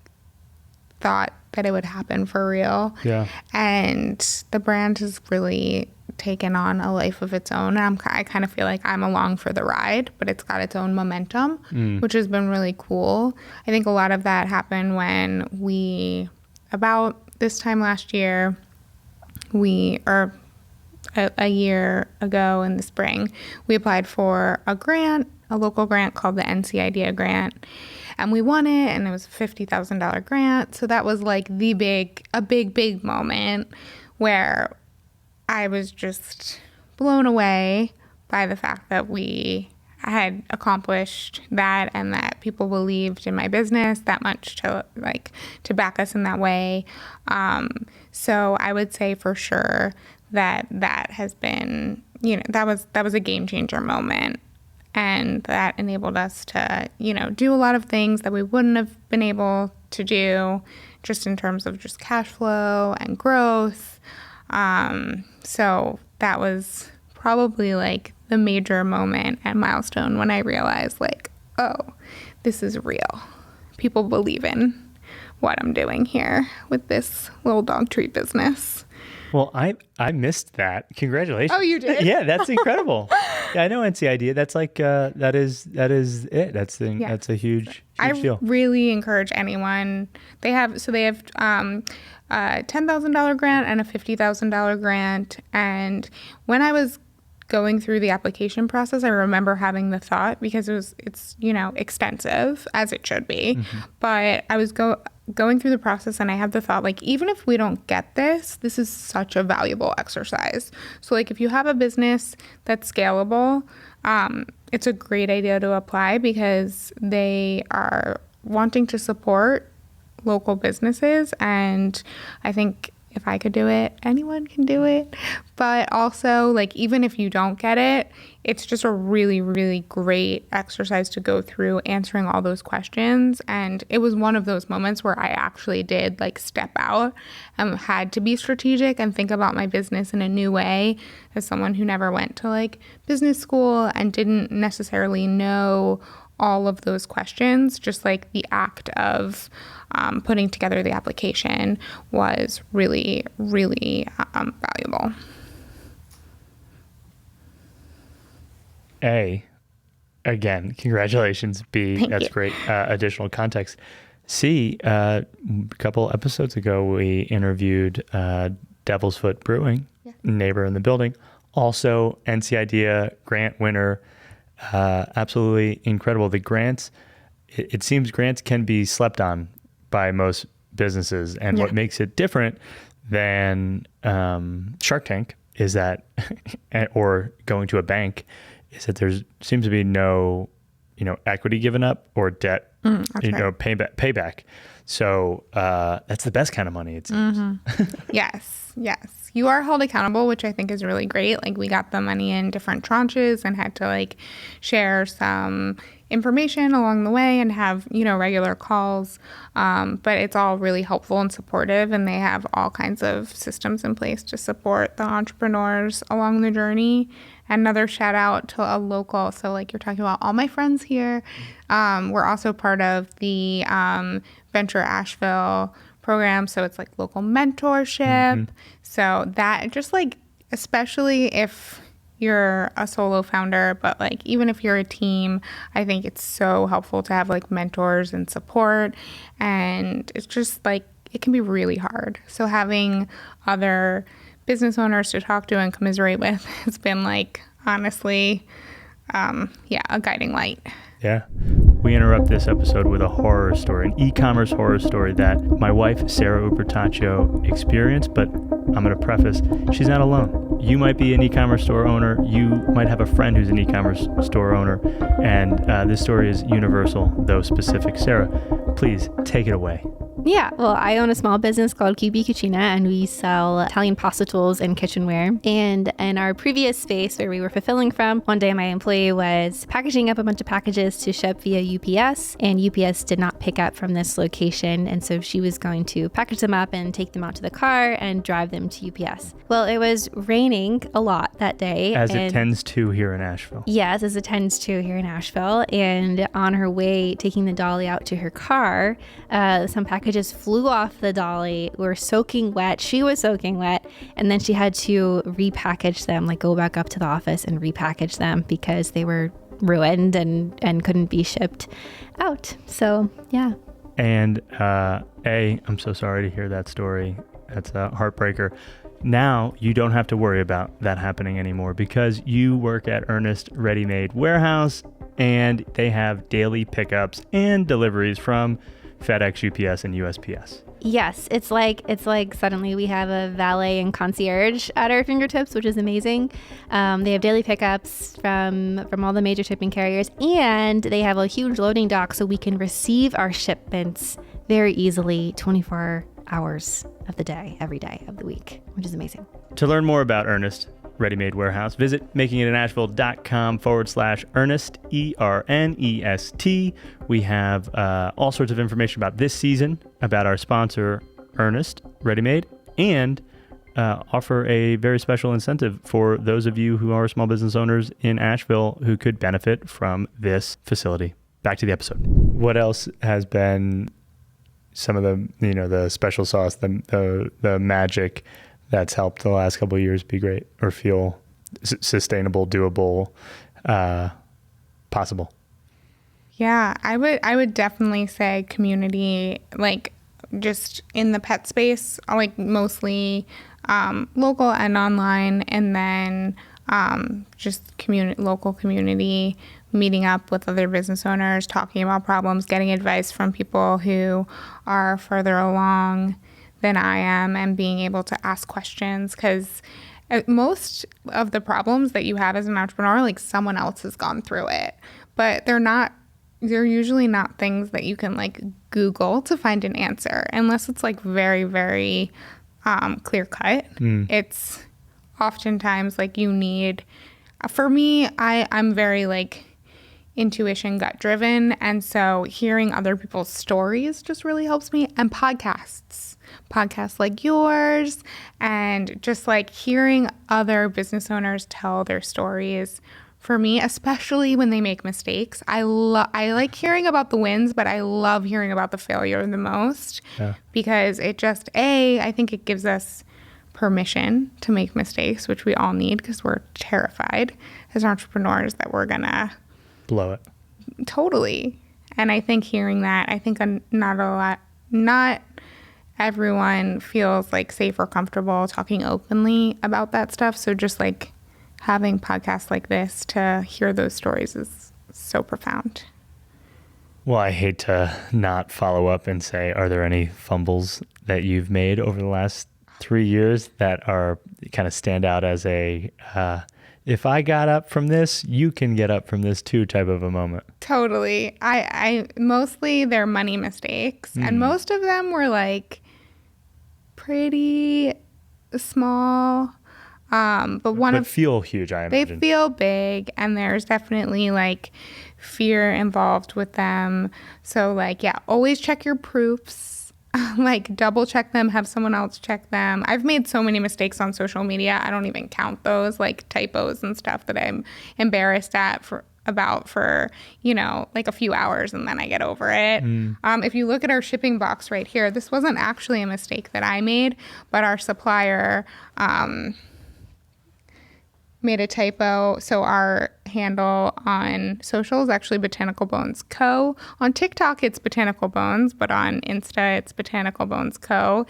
thought that it would happen for real. Yeah. And the brand has really taken on a life of its own. I kind of feel like I'm along for the ride, but it's got its own momentum, which has been really cool. I think a lot of that happened when about this time last year, a year ago in the spring, we applied for a grant, a local grant called the NC Idea Grant. And we won it, and it was a $50,000 grant. So that was like a big moment where I was just blown away by the fact that we had accomplished that and that people believed in my business that much to back us in that way. So I would say for sure that has been, that was a game changer moment. And that enabled us to, do a lot of things that we wouldn't have been able to do just in terms of just cash flow and growth. So that was probably like the major moment and milestone when I realized like, oh, this is real. People believe in what I'm doing here with this little dog treat business. Well, I missed that. Congratulations. Oh, you did? Yeah, that's incredible. Yeah, I know NCID. That's like that is it. That's a huge deal. I really encourage anyone. They have a $10,000 grant and a $50,000 grant. And when I was going through the application process, I remember having the thought, because it's extensive, as it should be. Mm-hmm. But I was going through the process, and I had the thought, like, even if we don't get this is such a valuable exercise. So like, if you have a business that's scalable, it's a great idea to apply, because they are wanting to support local businesses. And I think if I could do it, anyone can do it. But also, like, even if you don't get it, it's just a really, really great exercise to go through answering all those questions. And it was one of those moments where I actually did like step out and had to be strategic and think about my business in a new way, as someone who never went to like business school and didn't necessarily know all of those questions. Just like the act of putting together the application was really, really valuable. Again, congratulations. Thank That's you. great additional context. C, a couple episodes ago, we interviewed Devil's Foot Brewing, neighbor in the building, also NCIDEA grant winner. Absolutely incredible. The grants, it seems grants can be slept on by most businesses. And what makes it different than Shark Tank is that, or going to a bank, is that there seems to be no, equity given up or debt, payback. So that's the best kind of money, it seems. Mm-hmm. Yes. You are held accountable, which I think is really great. Like, we got the money in different tranches and had to like share some information along the way and have, regular calls. But it's all really helpful and supportive, and they have all kinds of systems in place to support the entrepreneurs along the journey. Another shout out to a local, so like you're talking about all my friends here. We're also part of the Venture Asheville program, so it's like local mentorship. Mm-hmm. So that just like, especially if you're a solo founder, but like even if you're a team, I think it's so helpful to have like mentors and support. And it's just like, it can be really hard. So having other business owners to talk to and commiserate with has been like, honestly, a guiding light. Yeah. We interrupt this episode with a horror story, an e-commerce horror story that my wife, Sarah Ubertaccio, experienced, but I'm going to preface, she's not alone. You might be an e-commerce store owner. You might have a friend who's an e-commerce store owner. And this story is universal, though specific. Sarah, please take it away. Yeah, well, I own a small business called QB Cucina, and we sell Italian pasta tools and kitchenware. And in our previous space where we were fulfilling from, one day my employee was packaging up a bunch of packages to ship via UPS, and UPS did not pick up from this location. And so she was going to package them up and take them out to the car and drive them to UPS. Well, it was raining a lot that day. As it tends to here in Asheville. Yes, as it tends to here in Asheville. And on her way, taking the dolly out to her car, some packages flew off the dolly, were soaking wet. She was soaking wet. And then she had to repackage them, like go back up to the office and repackage them because they were ruined and couldn't be shipped out. So, yeah. And I'm so sorry to hear that story. That's a heartbreaker. Now you don't have to worry about that happening anymore because you work at Ernest Ready-Made Warehouse, and they have daily pickups and deliveries from FedEx, UPS, and USPS. Yes, it's like suddenly we have a valet and concierge at our fingertips, which is amazing. They have daily pickups from all the major shipping carriers, and they have a huge loading dock so we can receive our shipments very easily 24 hours of the day, every day of the week, which is amazing. To learn more about Ernest Ready-Made Warehouse, visit makingitinasheville.com/Ernest, ERNEST. We have all sorts of information about this season, about our sponsor, Ernest Ready-Made, and offer a very special incentive for those of you who are small business owners in Asheville who could benefit from this facility. Back to the episode. What else has been some of the special sauce, the magic that's helped the last couple of years be great or feel sustainable, doable, possible? Yeah, I would definitely say community, like just in the pet space, like mostly local and online, and then just local community, meeting up with other business owners, talking about problems, getting advice from people who are further along than I am, and being able to ask questions, because most of the problems that you have as an entrepreneur, like someone else has gone through it, but they're usually not things that you can like Google to find an answer, unless it's like very, very clear cut. It's oftentimes like you need, for me, I'm very like intuition, gut driven. And so hearing other people's stories just really helps me. And podcasts like yours, and just like hearing other business owners tell their stories. For me, especially when they make mistakes, I like hearing about the wins, but I love hearing about the failure the most, because it just, I think it gives us permission to make mistakes, which we all need, because we're terrified as entrepreneurs that we're gonna blow it. Totally. And I think hearing that, I think not everyone feels like safe or comfortable talking openly about that stuff. So just like having podcasts like this to hear those stories is so profound. Well, I hate to not follow up and say, are there any fumbles that you've made over the last 3 years that are kind of stand out as a, if I got up from this, you can get up from this too type of a moment? Totally. I mostly they're money mistakes, and most of them were like pretty small. But feel huge, I imagine. They feel big, and there's definitely like fear involved with them. So like, yeah, always check your proofs, like double check them, have someone else check them. I've made so many mistakes on social media. I don't even count those, like typos and stuff that I'm embarrassed for like a few hours, and then I get over it. If you look at our shipping box right here, this wasn't actually a mistake that I made, but our supplier, made a typo. So our handle on social is actually Botanical Bones Co. On TikTok, it's Botanical Bones, but on Insta, it's Botanical Bones Co.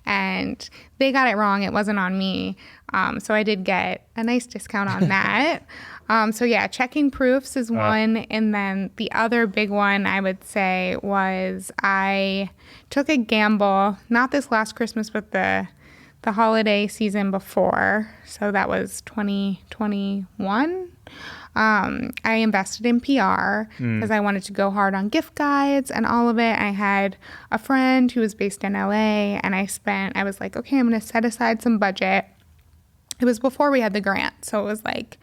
And they got it wrong. It wasn't on me. So I did get a nice discount on that. So yeah, checking proofs is one. And then the other big one I would say was I took a gamble, not this last Christmas, but the holiday season before. So that was 2021. I invested in PR because I wanted to go hard on gift guides and all of it. I had a friend who was based in LA, and I was like, okay, I'm going to set aside some budget. It was before we had the grant. So it was like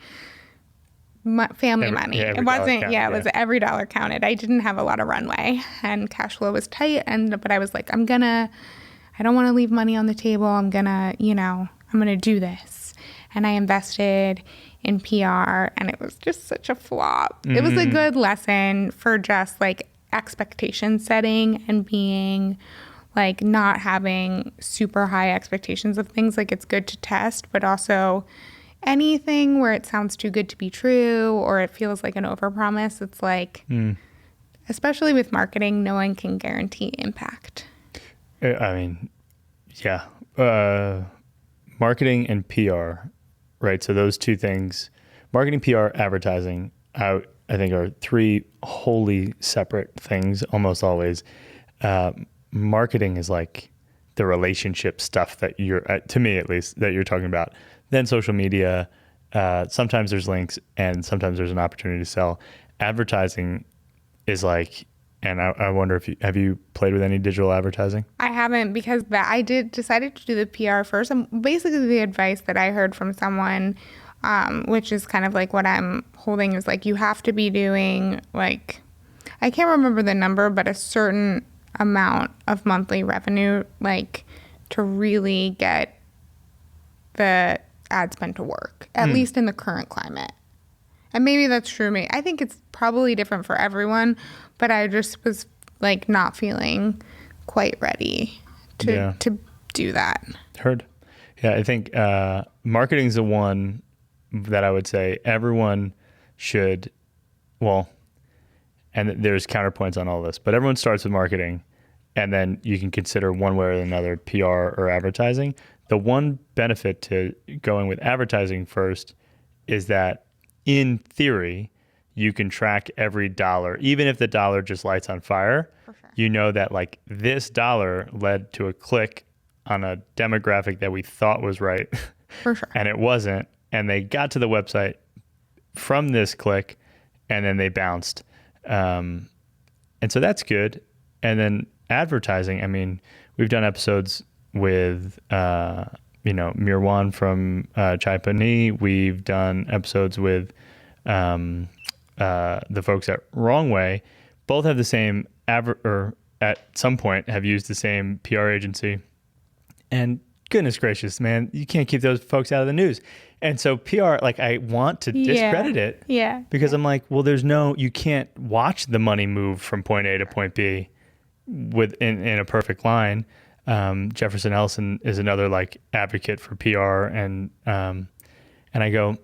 family money. It wasn't, it was every dollar counted. I didn't have a lot of runway, and cash flow was tight. But I was like, I don't want to leave money on the table. I'm going to do this. And I invested in PR, and it was just such a flop. It was a good lesson for just like expectation setting and being like not having super high expectations of things. Like it's good to test, but also anything where it sounds too good to be true or it feels like an overpromise, it's like, especially with marketing, no one can guarantee impact. I mean, yeah. Marketing and PR, right? So those two things, marketing, PR, advertising, I think are three wholly separate things almost always. Marketing is like the relationship stuff that to me at least, that you're talking about. Then social media, sometimes there's links and sometimes there's an opportunity to sell. Advertising is like, and I wonder have you played with any digital advertising? I haven't, because I decided to do the PR first. And basically the advice that I heard from someone, which is kind of like what I'm holding, is like you have to be doing like, I can't remember the number, but a certain amount of monthly revenue, like to really get the ad spend to work, at least in the current climate. And maybe that's true of me. I think it's probably different for everyone, but I just was like not feeling quite ready to do that. Heard. Yeah, I think marketing is the one that I would say everyone should, well, and there's counterpoints on all this, but everyone starts with marketing, and then you can consider one way or another PR or advertising. The one benefit to going with advertising first is that in theory, you can track every dollar, even if the dollar just lights on fire. For sure. You know that like this dollar led to a click on a demographic that we thought was right. For sure. And it wasn't. And they got to the website from this click, and then they bounced. And so that's good. And then advertising, I mean, we've done episodes with, Mirwan from Chai Pani. We've done episodes with the folks at Wrong Way. Both have the same, or at some point have used the same PR agency. And goodness gracious, man, you can't keep those folks out of the news. And so PR, like I want to discredit it. Yeah. Because I'm like, well, you can't watch the money move from point A to point B in a perfect line. Jefferson Ellison is another like advocate for PR, and I go,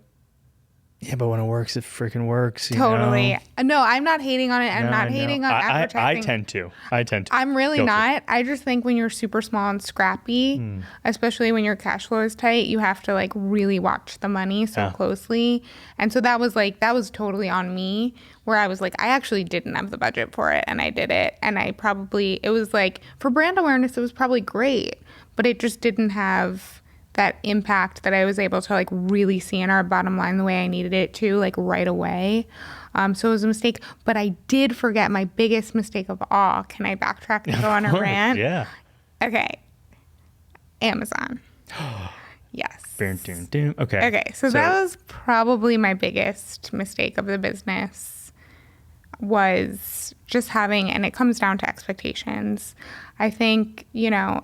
yeah, but when it works, it freaking works. Totally. You know? No, I'm not hating on it. I'm not hating on advertising. I tend to. I'm really Guilty. not. I just think when you're super small and scrappy, especially when your cash flow is tight, you have to like really watch the money so closely. And so that was totally on me, where I was like, I actually didn't have the budget for it, and I did it. And it was like, for brand awareness, it was probably great, but it just didn't have that impact that I was able to like really see in our bottom line the way I needed it to, like right away. So it was a mistake, but I did forget my biggest mistake of all. Can I backtrack and go on a rant? Yeah. Okay. Amazon. Yes. Okay. So that was probably my biggest mistake of the business, was just having, and it comes down to expectations. I think,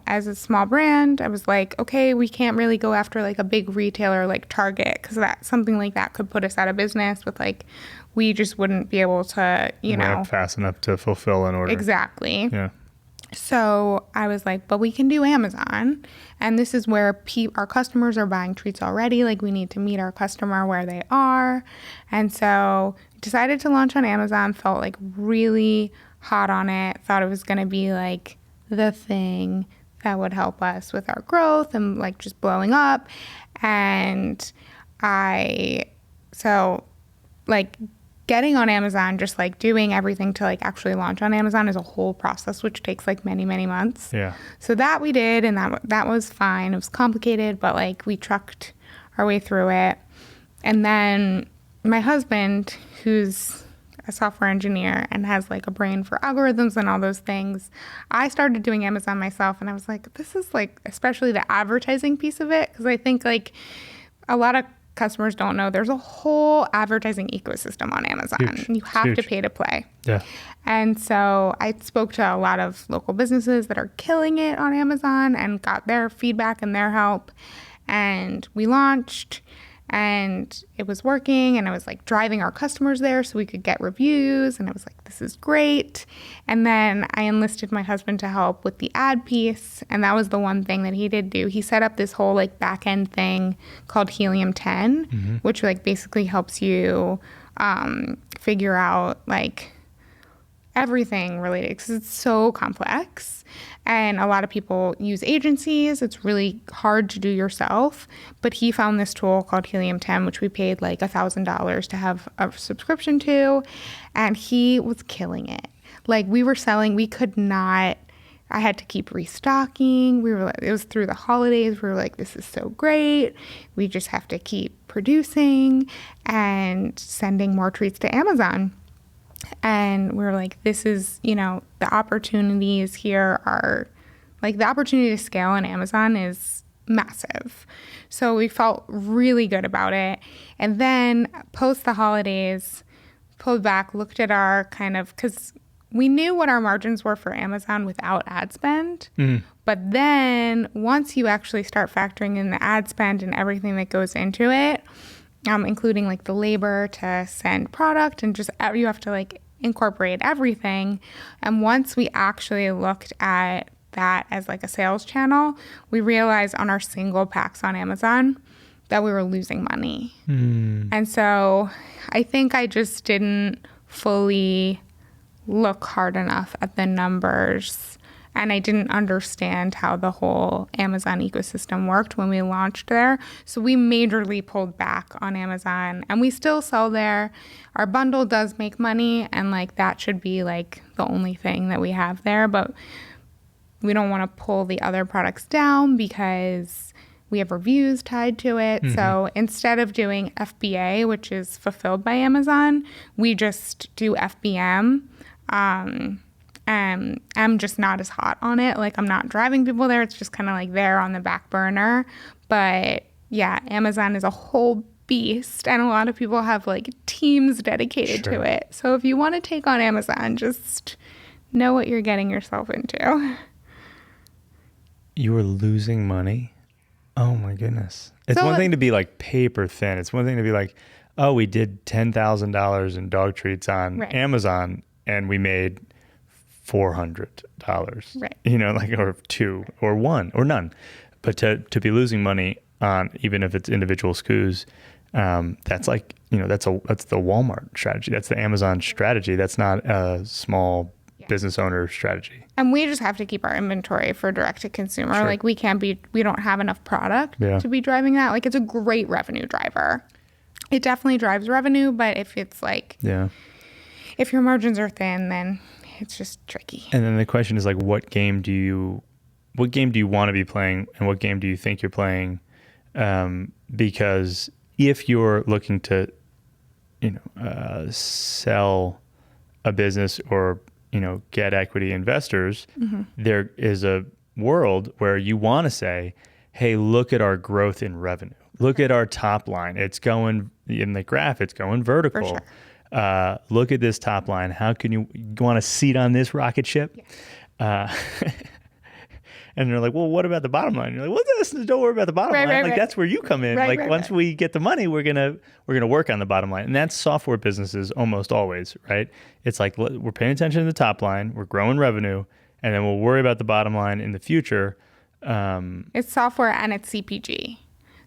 as a small brand, I was like, okay, we can't really go after like a big retailer like Target, because something like that could put us out of business with like, we just wouldn't be able to, ramp fast enough to fulfill an order. Exactly. Yeah. So I was like, but we can do Amazon. And this is where our customers are buying treats already. Like, we need to meet our customer where they are. And so decided to launch on Amazon, felt like really hot on it, thought it was going to be like the thing that would help us with our growth and like just blowing up. And getting on Amazon, just like doing everything to like actually launch on Amazon is a whole process, which takes like many, many months. Yeah. So that we did, and that was fine. It was complicated, but like we trucked our way through it. And then my husband, who's a software engineer and has like a brain for algorithms and all those things, I started doing Amazon myself, and I was like, this is like, especially the advertising piece of it, because I think like a lot of customers don't know there's a whole advertising ecosystem on Amazon. Huge. You have to pay to play. Yeah. And so I spoke to a lot of local businesses that are killing it on Amazon and got their feedback and their help. And we launched, and it was working, and I was like driving our customers there so we could get reviews, and I was like, this is great. And then I enlisted my husband to help with the ad piece, and that was the one thing that he did do. He set up this whole like back end thing called Helium 10, which like basically helps you figure out like everything related, because it's so complex. And a lot of people use agencies. It's really hard to do yourself. But he found this tool called Helium 10, which we paid like $1,000 to have a subscription to. And he was killing it. Like, we were selling, we could not, I had to keep restocking. It was through the holidays. We were like, this is so great. We just have to keep producing and sending more treats to Amazon. And we were like, this is, the opportunities here are, like, the opportunity to scale on Amazon is massive. So we felt really good about it. And then post the holidays, pulled back, looked at our kind of, because we knew what our margins were for Amazon without ad spend, But then once you actually start factoring in the ad spend and everything that goes into it, including like the labor to send product and just you have to like incorporate everything. And once we actually looked at that as like a sales channel, we realized on our single packs on Amazon that we were losing money. And so I think I just didn't fully look hard enough at the numbers, and I didn't understand how the whole Amazon ecosystem worked when we launched there. So we majorly pulled back on Amazon, and we still sell there. Our bundle does make money, and like that should be like the only thing that we have there, but we don't want to pull the other products down because we have reviews tied to it. So instead of doing FBA, which is fulfilled by Amazon, we just do FBM. And I'm just not as hot on it. Like, I'm not driving people there. It's just kind of like there on the back burner. But yeah, Amazon is a whole beast, and a lot of people have like teams dedicated to it. So if you want to take on Amazon, just know what you're getting yourself into. You were losing money? Oh my goodness. It's one thing to be like paper thin. It's one thing to be like, oh, we did $10,000 in dog treats on Amazon and we made $400. Right. You know, like, or two or one or none. But to be losing money on, even if it's individual SKUs, that's like, you know, that's the Walmart strategy. That's the Amazon strategy. That's not a small business owner strategy. And we just have to keep our inventory for direct to consumer. Like, we don't have enough product to be driving that. Like, it's a great revenue driver. It definitely drives revenue, but if it's like, if your margins are thin, then it's just tricky. And then the question is like, what game do you want to be playing, and what game do you think you're playing? Because if you're looking to, sell a business or, get equity investors, there is a world where you want to say, hey, look at our growth in revenue. Look at our top line. It's going in the graph. It's going vertical. For sure. Look at this top line. How can you want a seat on this rocket ship? Yeah. And they're like, well, what about the bottom line? You're like, well, don't worry about the bottom line. That's where you come in. Once we get the money, we're gonna work on the bottom line. And that's software businesses almost always, right? It's like, we're paying attention to the top line, we're growing revenue, and then we'll worry about the bottom line in the future. It's software and it's CPG.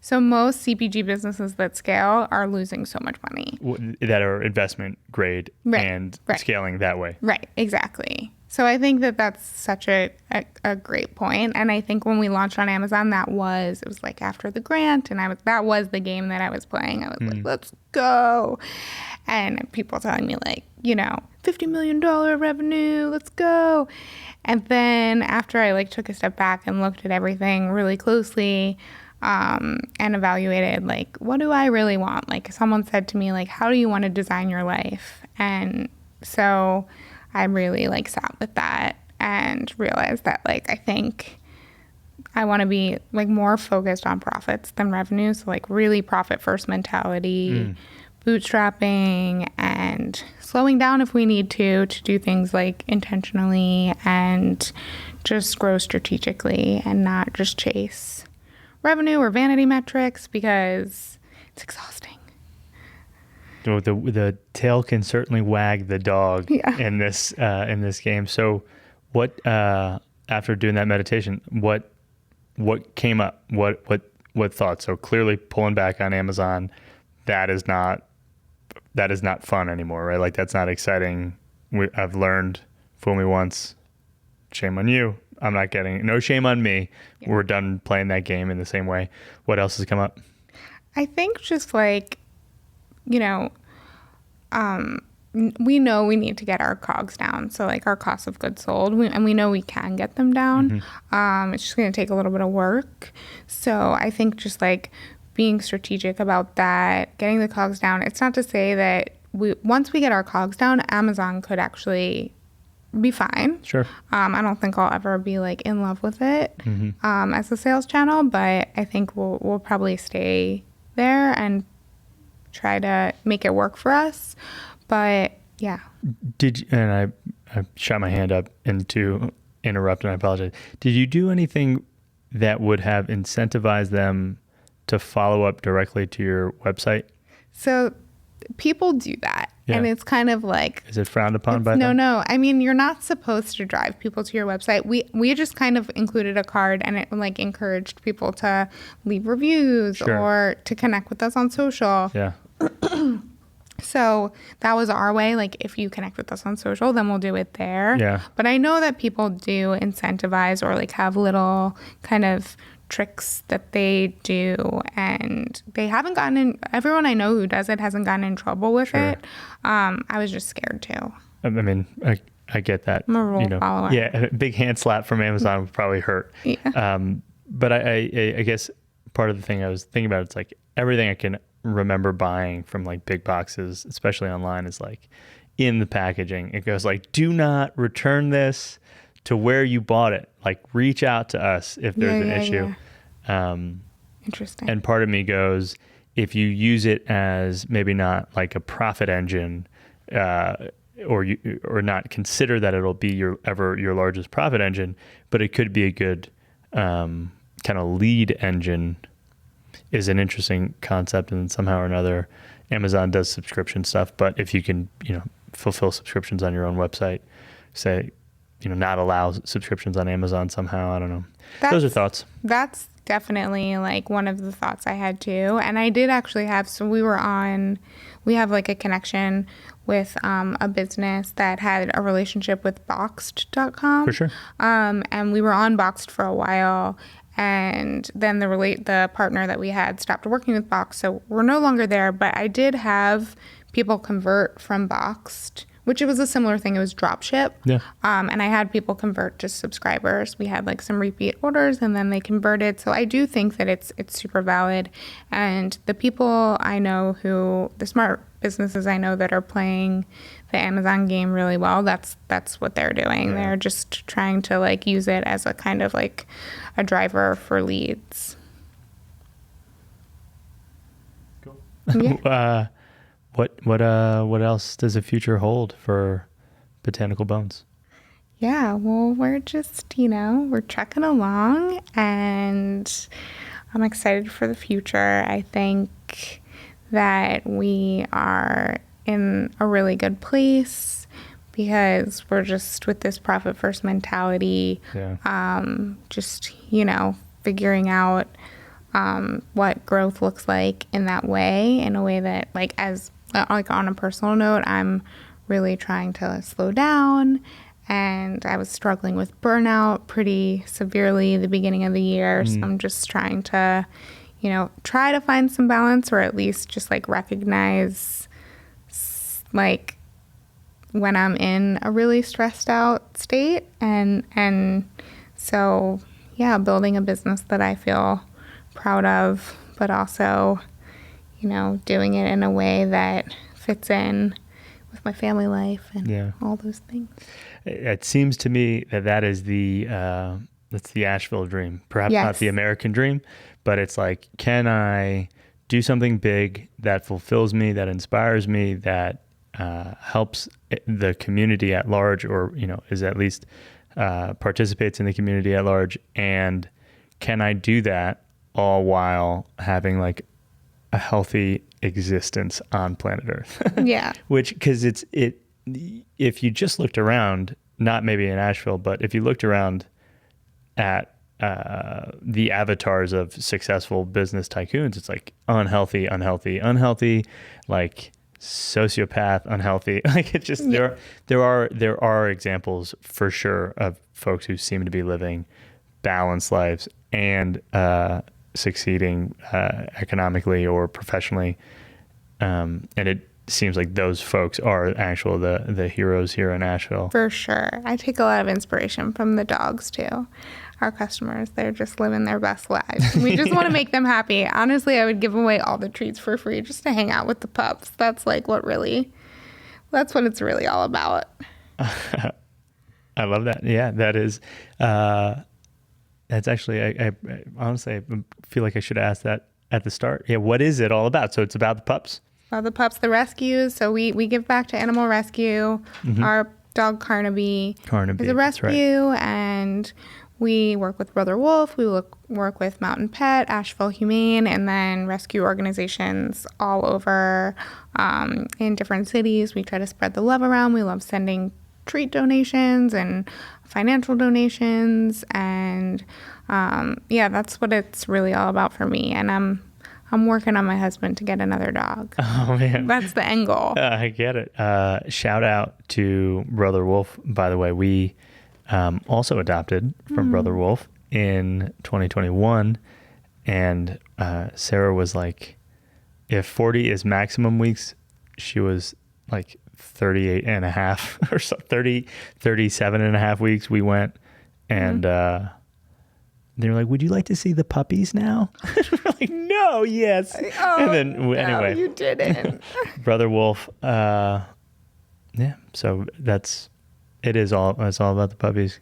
So most CPG businesses that scale are losing so much money. That are investment grade and scaling that way. Right, exactly. So I think that that's such a great point. And I think when we launched on Amazon, it was like after the grant, and that was the game that I was playing. I was like, let's go. And people telling me like, $50 million revenue, let's go. And then after I like took a step back and looked at everything really closely, and evaluated like, what do I really want? Like, someone said to me like, how do you want to design your life? And so I really like sat with that and realized that like, I think I want to be like more focused on profits than revenue. So like really profit first mentality, bootstrapping, and slowing down if we need to do things like intentionally, and just grow strategically and not just chase revenue or vanity metrics, because it's exhausting. So the tail can certainly wag the dog in this game. So what after doing that meditation, what came up? What thoughts? So clearly pulling back on Amazon, that is not fun anymore, right? Like, that's not exciting. I've learned, fool me once, shame on you. I'm not getting, no shame on me. Yeah. We're done playing that game in the same way. What else has come up? I think just like, we know we need to get our COGS down. So like our cost of goods sold, we know we can get them down. It's just going to take a little bit of work. So I think just like being strategic about that, getting the COGS down. It's not to say that once we get our COGS down, Amazon could actually be fine. Sure. I don't think I'll ever be like in love with it as a sales channel, but I think we'll probably stay there and try to make it work for us. But yeah. And I shot my hand up into interrupt, and I apologize. Did you do anything that would have incentivized them to follow up directly to your website? So people do that. Yeah. And it's kind of like... Is it frowned upon by them? No. I mean, you're not supposed to drive people to your website. We just kind of included a card, and it like encouraged people to leave reviews or to connect with us on social. Yeah. So that was our way. Like, if you connect with us on social, then we'll do it there. Yeah. But I know that people do incentivize or like have little kind of tricks that they do, and they haven't gotten in. Everyone I know who does it hasn't gotten in trouble with it. I was just scared too. I mean, I get that. I'm a rule follower. Yeah, a big hand slap from Amazon would probably hurt. Yeah. But I guess part of the thing I was thinking about, it's like everything I can remember buying from like big boxes, especially online, is like in the packaging. It goes like, do not return this to where you bought it. Like, reach out to us if there's an issue. Interesting. And part of me goes, if you use it as maybe not like a profit engine, or not consider that it'll be your largest profit engine, but it could be a good kind of lead engine, is an interesting concept. And somehow or another, Amazon does subscription stuff, but if you can, fulfill subscriptions on your own website, say, not allow subscriptions on Amazon somehow, I don't know. Those are thoughts. That's definitely like one of the thoughts I had too. And I did actually have, so we have like a connection with a business that had a relationship with Boxed.com. For sure. And we were on Boxed for a while. And then the partner that we had stopped working with Boxed, so we're no longer there. But I did have people convert from Boxed, which it was a similar thing. It was dropship. Yeah. And I had people convert to subscribers. We had like some repeat orders, and then they converted. So I do think that it's super valid. And the people I know the smart businesses I know that are playing the Amazon game really well, that's what they're doing. They're just trying to like use it as a kind of like a driver for leads. Cool. Yeah. What else does the future hold for Botanical Bones? Yeah, well, we're just, we're trucking along, and I'm excited for the future. I think that we are in a really good place because we're just with this profit first mentality, just, figuring out what growth looks like in that way, in a way that like on a personal note, I'm really trying to slow down, and I was struggling with burnout pretty severely at the beginning of the year. So I'm just trying to, try to find some balance, or at least just like recognize like when I'm in a really stressed out state. And so, yeah, building a business that I feel proud of, but also, doing it in a way that fits in with my family life and all those things. It seems to me that is that's the Asheville dream. Perhaps not the American dream, but it's like, can I do something big that fulfills me, that inspires me, that helps the community at large, or, is at least participates in the community at large, and can I do that all while having like a healthy existence on planet Earth? Yeah. Because if you just looked around, not maybe in Asheville, but if you looked around at the avatars of successful business tycoons, it's like unhealthy, like sociopath, unhealthy. Like, it's just, there are examples for sure of folks who seem to be living balanced lives and succeeding economically or professionally, and it seems like those folks are the heroes here in Asheville. For sure. I take a lot of inspiration from the dogs too. Our customers, they're just living their best lives. We just want to make them happy. Honestly, I would give away all the treats for free just to hang out with the pups. That's like that's what it's really all about. I love that. Yeah, that is, that's actually, I honestly, I feel like I should ask that at the start. Yeah, what is it all about? So it's about the pups? About the pups, the rescues. So we give back to animal rescue. Mm-hmm. dog Carnaby Carnaby, is a that's right. rescue, and we work with Brother Wolf, we work with Mountain Pet, Asheville Humane, and then rescue organizations all over in different cities. We try to spread the love around. We love sending treat donations and financial donations, and that's what it's really all about for me. And I'm working on my husband to get another dog. Oh, man. That's the end goal. I get it. Shout out to Brother Wolf, by the way. We also adopted from Brother Wolf in 2021. And Sarah was like, if 40 is maximum weeks, she was like 38 and a half or so, 37 and a half weeks. We went and they were like, would you like to see the puppies now? We're like, no, yes. And then anyway, you didn't. Brother Wolf. So it's all about the puppies.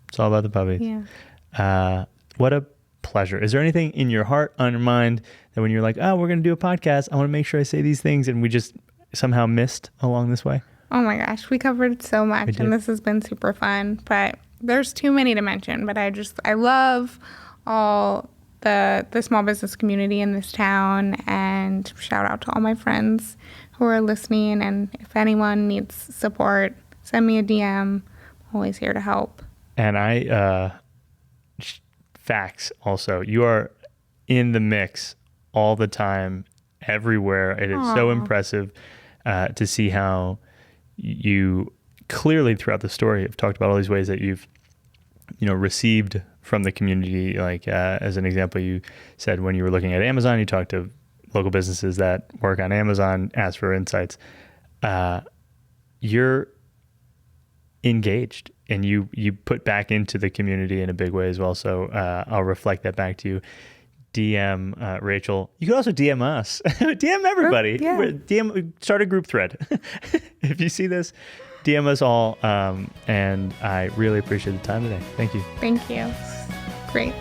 It's all about the puppies. Yeah. What a pleasure. Is there anything in your heart, on your mind, that when you're like, oh, we're going to do a podcast, I want to make sure I say these things, and we just somehow missed along this way? Oh my gosh, we covered so much, and this has been super fun, but there's too many to mention. But I love all the small business community in this town, and shout out to all my friends who are listening. And if anyone needs support, send me a DM. I'm always here to help. And facts also, you are in the mix all the time, everywhere. It is so impressive to see how you clearly throughout the story have talked about all these ways that you've received from the community. Like as an example, you said when you were looking at Amazon, you talked to local businesses that work on Amazon, asked for insights. You're engaged, and you put back into the community in a big way as well. So I'll reflect that back to you. DM Rachael. You could also DM us. DM everybody. Start a group thread. If you see this, DM us all. And I really appreciate the time today. Thank you. Thank you. Great.